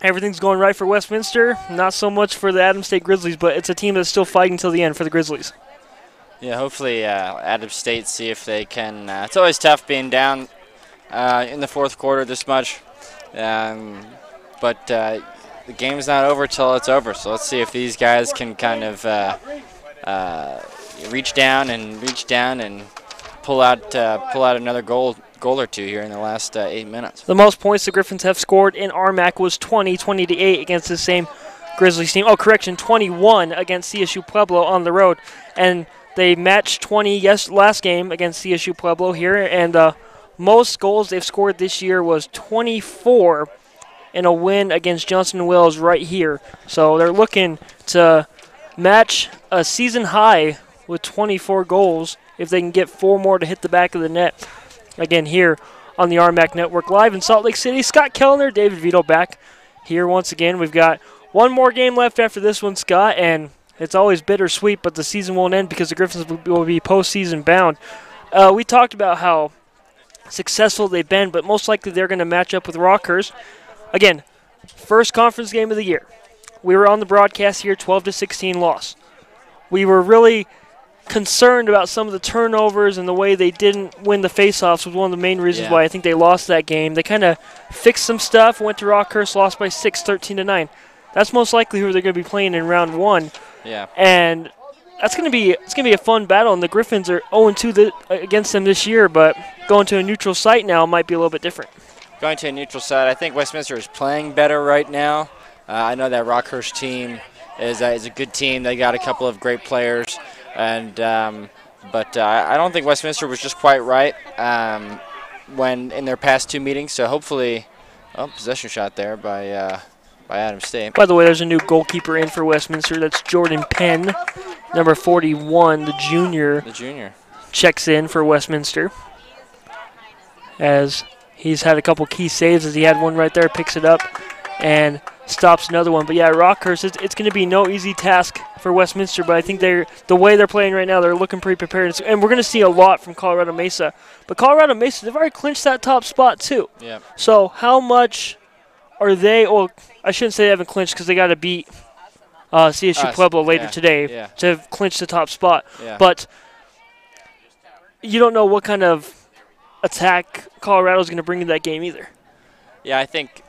everything's going right for Westminster, not so much for the Adams State Grizzlies, but it's a team that's still fighting till the end for the Grizzlies. Yeah, hopefully Adams State see if they can. It's always tough being down in the fourth quarter this much, but the game's not over till it's over. So let's see if these guys can kind of reach down and pull out another goal or two here in the last 8 minutes. The most points the Griffins have scored in RMAC was 20-8 against the same Grizzlies team. 21 against CSU Pueblo on the road, and they matched 20 last game against CSU Pueblo here, and most goals they've scored this year was 24 in a win against Johnston Wells right here. So they're looking to match a season high with 24 goals if they can get 4 more to hit the back of the net. Again, here on the RMAC Network live in Salt Lake City. Scott Kellner, David Vito back here once again. We've got one more game left after this one, Scott, and it's always bittersweet, but the season won't end because the Griffins will be postseason bound. We talked about how successful they've been, but most likely they're going to match up with Rockhurst. Again, first conference game of the year. We were on the broadcast here, 12-16 loss. We were really concerned about some of the turnovers and the way they didn't win the faceoffs was one of the main reasons why I think they lost that game. They kind of fixed some stuff, went to Rockhurst, lost by 6, 13-9. That's most likely who they're going to be playing in round 1. Yeah. And that's gonna be a fun battle. And the Griffins are 0-2 against them this year, but going to a neutral site now might be a little bit different. Going to a neutral site, I think Westminster is playing better right now. I know that Rockhurst team is a good team. They got a couple of great players, and but I don't think Westminster was just quite right when in their past 2 meetings. So hopefully, possession shot there by Adams State. By the way, there's a new goalkeeper in for Westminster. That's Jordan Penn, number 41, the junior. The junior checks in for Westminster, as he's had a couple key saves, as he had one right there, picks it up, and stops another one. But yeah, Rockhurst, it's going to be no easy task for Westminster, but I think the way they're playing right now, they're looking pretty prepared. And we're going to see a lot from Colorado Mesa. But Colorado Mesa, they've already clinched that top spot too. Yeah. So how much are they, well, I shouldn't say they haven't clinched because they got to beat CSU Pueblo later today to clinch the top spot. Yeah. But you don't know what kind of attack Colorado's going to bring to that game either. Yeah, I think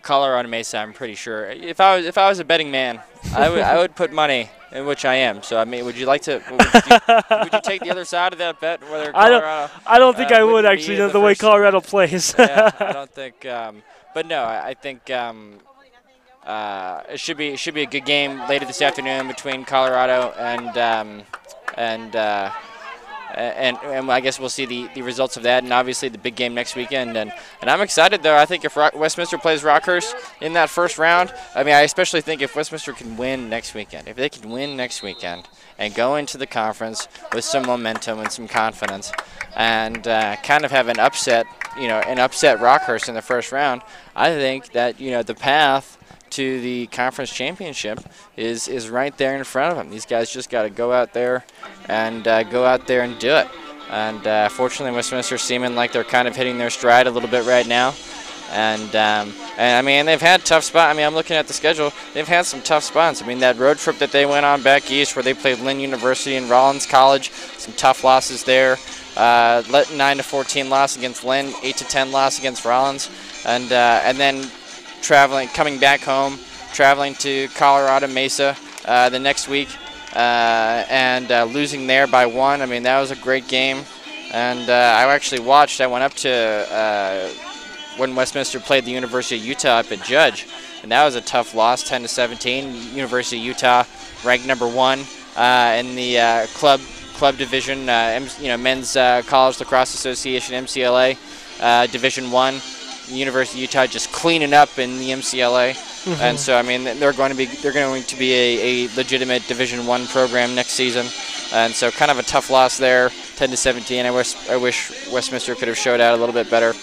Colorado Mesa, I'm pretty sure. If I was a betting man, I would put money, in which I am. So I mean, would you like to? Would you take the other side of that bet? Whether Colorado, I don't think I would actually. The way Colorado plays. Yeah, I don't think. But no, I think it should be a good game later this afternoon between Colorado and I guess we'll see the results of that, and obviously the big game next weekend. And I'm excited, though. I think if Westminster plays Rockhurst in that first round, I mean, I especially think if Westminster can win next weekend, if they can win next weekend and go into the conference with some momentum and some confidence and kind of have an upset Rockhurst in the first round, I think that, the path to the conference championship is right there in front of them. These guys just got to go out there and do it. And fortunately, Westminster seeming like they're kind of hitting their stride a little bit right now. And I mean, they've had tough spots. I mean, I'm looking at the schedule. They've had some tough spots. I mean, that road trip that they went on back east where they played Lynn University and Rollins College, some tough losses there. 9-14 loss against Lynn, 8-10 loss against Rollins, and then coming back home, traveling to Colorado Mesa the next week, and losing there by 1. I mean, that was a great game. And I actually watched. I went up to when Westminster played the University of Utah up at Judge, and that was a tough loss, 10-17. University of Utah ranked number 1 in the club division, Men's College Lacrosse Association (MCLA) Division 1. University of Utah just cleaning up in the MCLA, and so I mean they're going to be a legitimate Division 1 program next season, and so kind of a tough loss there, 10-17. I wish Westminster could have showed out a little bit better,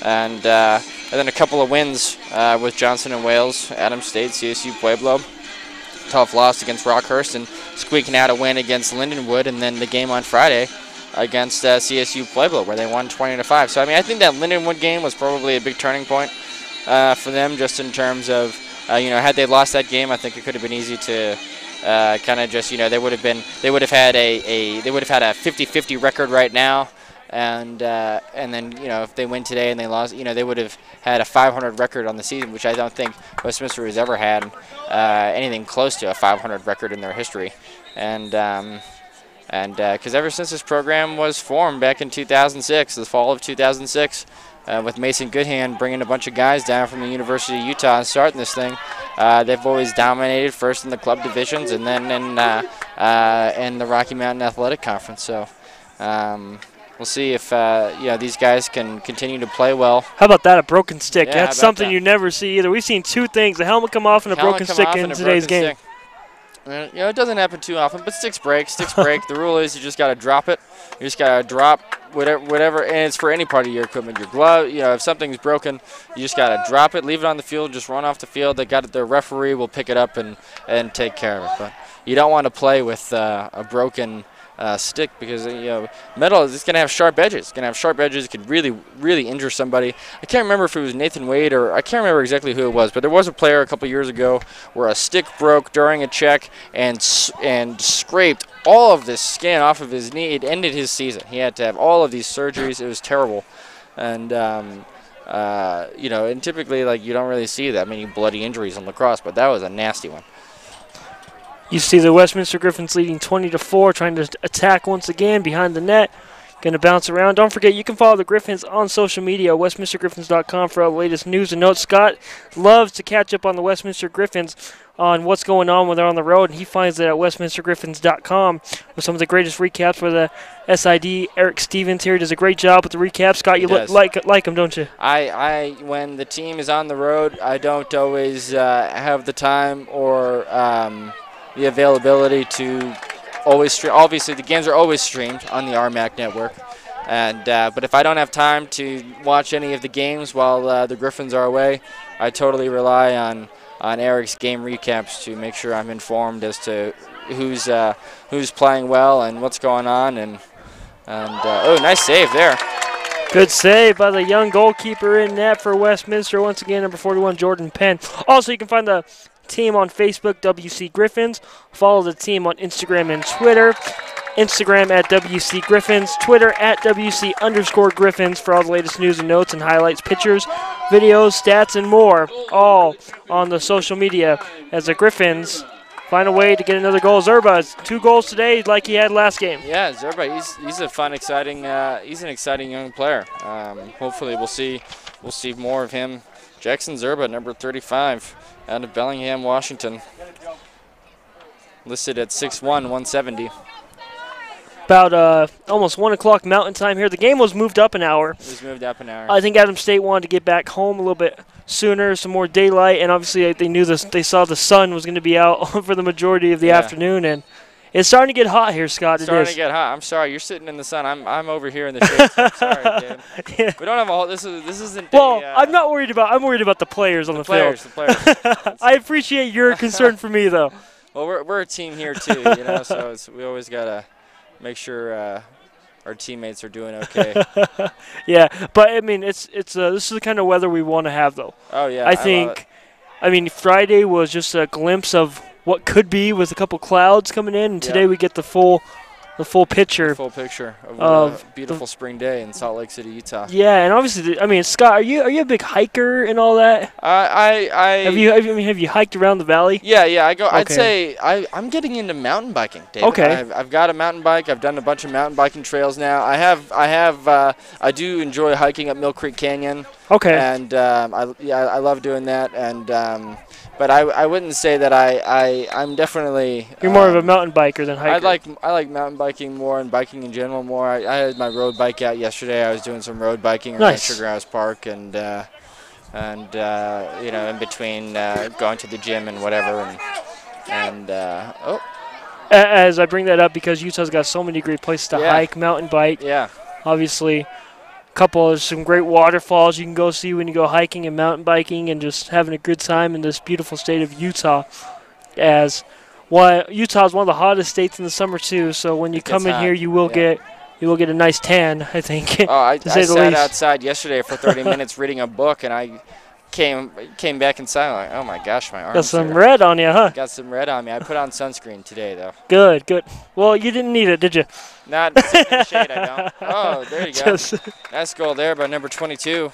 and then a couple of wins with Johnson and Wales, Adams State, CSU Pueblo, tough loss against Rockhurst, and squeaking out a win against Lindenwood, and then the game on Friday against CSU Pueblo, where they won 20-5. So I mean, I think that Lindenwood game was probably a big turning point for them, just in terms of had they lost that game, I think it could have been easy to kind of just they would have had a 50-50 record right now, and then if they win today and they lost, they would have had a 500 record on the season, which I don't think Westminster has ever had anything close to a 500 record in their history, and because ever since this program was formed back in 2006, the fall of 2006, with Mason Goodhand bringing a bunch of guys down from the University of Utah and starting this thing, they've always dominated, first in the club divisions and then in the Rocky Mountain Athletic Conference. So we'll see if these guys can continue to play well. How about that, a broken stick? Yeah, that's something you never see either. We've seen 2 things, a helmet come off and a broken stick in today's game. It doesn't happen too often, but sticks break. The rule is you just got to drop it. You just got to drop whatever, and it's for any part of your equipment. Your glove, if something's broken, you just got to drop it, leave it on the field, just run off the field. The referee will pick it up and take care of it. But you don't want to play with a broken stick, because metal is going to have sharp edges. It's going to have sharp edges. It could really, really injure somebody. I can't remember if it was Nathan Wade, or I can't remember exactly who it was, but there was a player a couple years ago where a stick broke during a check and scraped all of this skin off of his knee. It ended his season. He had to have all of these surgeries. It was terrible, and and typically you don't really see that many bloody injuries in lacrosse, but that was a nasty one. You see the Westminster Griffins leading 20-4, trying to attack once again behind the net. Going to bounce around. Don't forget, you can follow the Griffins on social media, westminstergriffins.com, for all the latest news and notes. Scott loves to catch up on the Westminster Griffins on what's going on when they're on the road, and he finds it at westminstergriffins.com with some of the greatest recaps for the SID. Eric Stevens here does a great job with the recap. Scott, you like him, don't you? When the team is on the road, I don't always have the time or the availability to always stream. Obviously, the games are always streamed on the RMAC network, and but if I don't have time to watch any of the games while the Griffins are away, I totally rely on Eric's game recaps to make sure I'm informed as to who's playing well and what's going on. And oh, nice save there. Good save by the young goalkeeper in net for Westminster. Once again, number 41, Jordan Penn. Also, you can find the team on Facebook, WC Griffins. Follow the team on Instagram and Twitter. Instagram at WC Griffins, Twitter at WC_Griffins for all the latest news and notes and highlights, pictures, videos, stats, and more, all on the social media as the Griffins find a way to get another goal. Zerba has 2 goals today like he had last game. Yeah, Zerba, he's a fun, exciting, he's an exciting young player. Hopefully we'll see more of him. Jackson Zerba, number 35, out of Bellingham, Washington, listed at 6'1", 170. About almost 1 o'clock Mountain Time here. The game was moved up an hour. It was moved up an hour. I think Adams State wanted to get back home a little bit sooner, some more daylight, and obviously they knew this. They saw the sun was going to be out for the majority of the afternoon, and it's starting to get hot here, Scott. It's starting to get hot. I'm sorry, you're sitting in the sun. I'm over here in the shade. I'm sorry, dude. Yeah. We don't have a whole. This isn't. Well, I'm not worried about. I'm worried about the players on the field. The players. I appreciate your concern for me, though. Well, we're a team here too, so we always gotta make sure our teammates are doing okay. Yeah, but I mean, this is the kind of weather we want to have, though. Oh yeah. I mean, Friday was just a glimpse of what could be with a couple clouds coming in, and today we get the full picture. The full picture of a beautiful spring day in Salt Lake City, Utah. Yeah, and obviously, I mean, Scott, are you a big hiker and all that? Have you hiked around the valley? Yeah, I go. Okay. I'd say I'm getting into mountain biking, David. Okay. I've got a mountain bike. I've done a bunch of mountain biking trails now. I do enjoy hiking up Mill Creek Canyon. Okay. And I love doing that. And but I wouldn't say that I'm definitely. You're more of a mountain biker than hiker. I like mountain biking more and biking in general more. I had my road bike out yesterday. I was doing some road biking around Sugar House Park and in between going to the gym and whatever As I bring that up because Utah's got so many great places to hike, mountain bike. Yeah. Obviously, some great waterfalls you can go see when you go hiking and mountain biking and just having a good time in this beautiful state of Utah. Utah is one of the hottest states in the summer too. So when you come in here, you will get a nice tan, I think. I sat outside yesterday for 30 minutes reading a book, and I came back inside like, oh my gosh, my arms. Got some red on you, huh? Got some red on me. I put on sunscreen today though. Good. Well, you didn't need it, did you? Not in the shade, I don't. Oh, there you go. Nice goal there by number 22,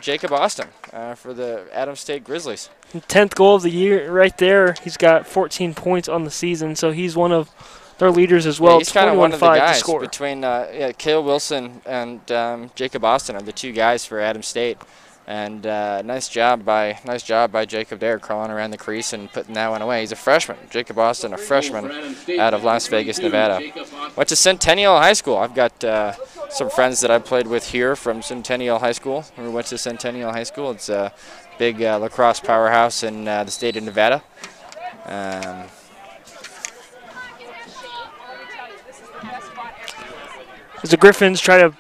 Jacob Austin for the Adams State Grizzlies. 10th goal of the year right there. He's got 14 points on the season, so he's one of their leaders as well. Yeah, he's kind of one of the guys between Cale Wilson and Jacob Austin are the 2 guys for Adams State. And nice job by Jacob there, crawling around the crease and putting that one away. He's a freshman. Jacob Austin, a freshman out of Las Vegas, Nevada. Went to Centennial High School. I've got some friends that I played with here from Centennial High School who went to Centennial High School. It's a big lacrosse powerhouse in the state of Nevada. As the Griffins try to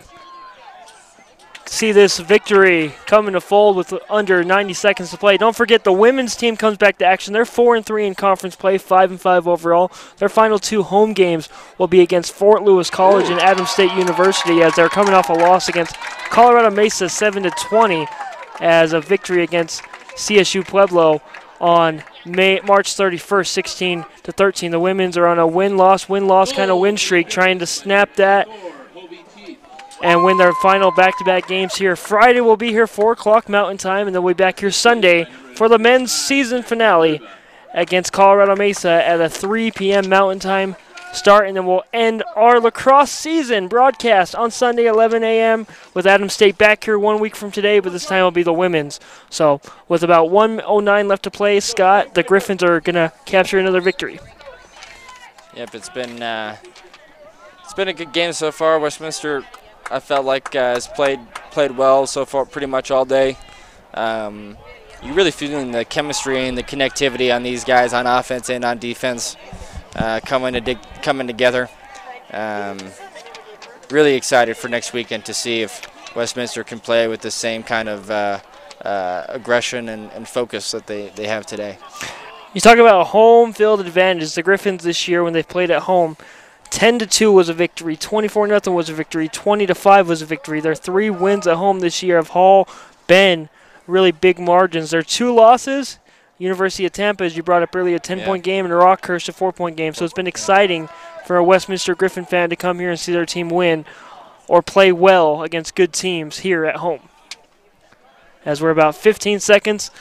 see this victory come into fold with under 90 seconds to play. Don't forget the women's team comes back to action. They're 4-3 in conference play, 5-5 overall. Their final 2 home games will be against Fort Lewis College and Adams State University as they're coming off a loss against Colorado Mesa 7-20 as a victory against CSU Pueblo on March 31st, 16-13. The women's are on a win-loss kind of win streak, trying to snap that and win their final back-to-back games here. Friday we'll be here 4 o'clock Mountain Time, and then we'll be back here Sunday for the men's season finale against Colorado Mesa at a 3 p.m. Mountain Time start, and then we'll end our lacrosse season broadcast on Sunday 11 a.m. with Adams State back here 1 week from today, but this time it'll be the women's. So with about 1:09 left to play, Scott, the Griffins are going to capture another victory. Yep, it's been a good game so far. Westminster, I felt like has played well so far, pretty much all day. You're really feeling the chemistry and the connectivity on these guys on offense and on defense coming together. Really excited for next weekend to see if Westminster can play with the same kind of aggression and focus that they have today. You talk about home field advantage. The Griffins this year, when they played at home, 10-2 was a victory, 24-0 was a victory, 20-5 was a victory. Their 3 wins at home this year have all been really big margins. Their 2 losses, University of Tampa, as you brought up earlier, a 10-point game, and Rockhurst, a 4-point game. So it's been exciting for a Westminster Griffin fan to come here and see their team win or play well against good teams here at home. As we're about 15 seconds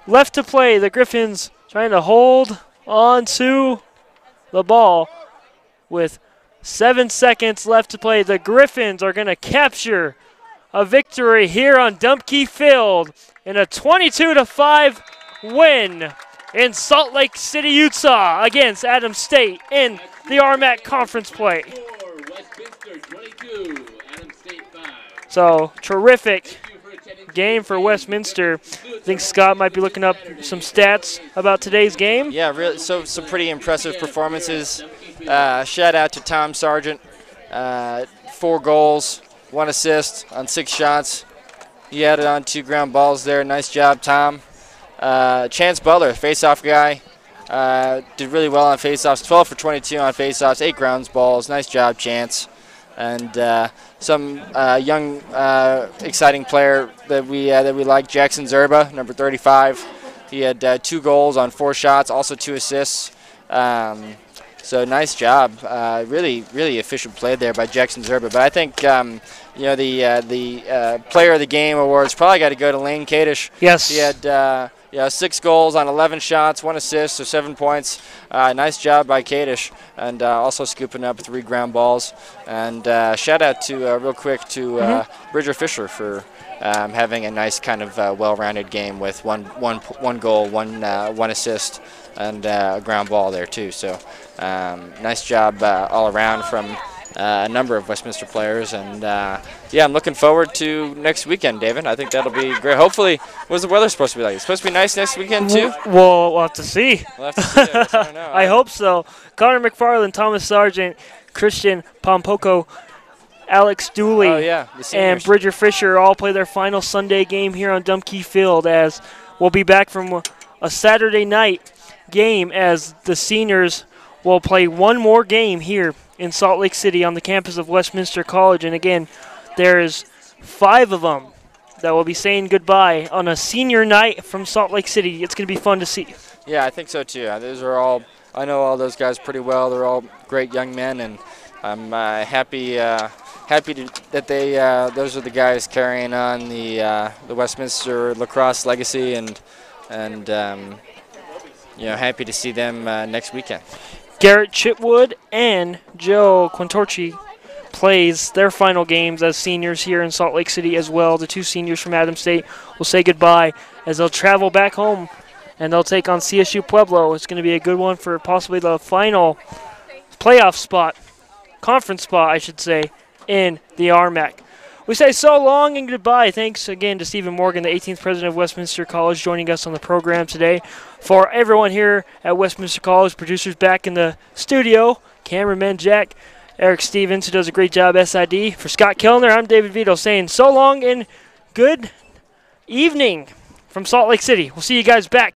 left to play, the Griffins trying to hold on to the ball with 7 seconds left to play. The Griffins are going to capture a victory here on Dumpke Field in a 22-5 win in Salt Lake City, Utah against Adams State in the RMAC conference play. So terrific game for Westminster. I think Scott might be looking up some stats about today's game. Yeah, really. So some pretty impressive performances. Shout out to Tom Sargent. 4 goals, 1 assist on 6 shots. He added on 2 ground balls there. Nice job, Tom. Chance Butler, face-off guy, did really well on face-offs. 12 for 22 on face-offs, 8 ground balls. Nice job, Chance. And some young, exciting player that we like, Jackson Zerba, number 35. He had 2 goals on 4 shots, also 2 assists. So nice job. Really efficient play there by Jackson Zerba. But I think the Player of the Game awards probably got to go to Lane Kadish. Yes. He had 6 goals on 11 shots, 1 assist, so 7 points. Nice job by Kadish, and also scooping up 3 ground balls. And shout out to real quick to Bridger Fisher for having a nice kind of well-rounded game with one goal, one assist, and a ground ball there too. So nice job all around from a number of Westminster players. And yeah, I'm looking forward to next weekend, David. I think that'll be great. Hopefully, what's the weather supposed to be like? It's supposed to be nice next weekend too? We'll have to see. We'll have to see. I don't know. I hope so. Connor McFarland, Thomas Sargent, Christian Pompoko, Alex Dooley, and Bridger Fisher all play their final Sunday game here on Dumpke Field, as we'll be back from a Saturday night game as the seniors will play one more game here in Salt Lake City on the campus of Westminster College. And again, there's 5 of them that will be saying goodbye on a senior night from Salt Lake City. It's going to be fun to see. Yeah, I think so too. Those are all, I know all those guys pretty well. They're all great young men, and I'm happy that they those are the guys carrying on the Westminster lacrosse legacy, and happy to see them next weekend. Garrett Chitwood and Joe Quintorci plays their final games as seniors here in Salt Lake City as well. The 2 seniors from Adams State will say goodbye as they'll travel back home, and they'll take on CSU Pueblo. It's going to be a good one for possibly the final playoff spot, conference spot, I should say, in the RMAC. We say so long and goodbye. Thanks again to Stephen Morgan, the 18th president of Westminster College, joining us on the program today. For everyone here at Westminster College, producers back in the studio, cameraman Jack, Eric Stevens, who does a great job SID. For Scott Kellner, I'm David Vito saying so long and good evening from Salt Lake City. We'll see you guys back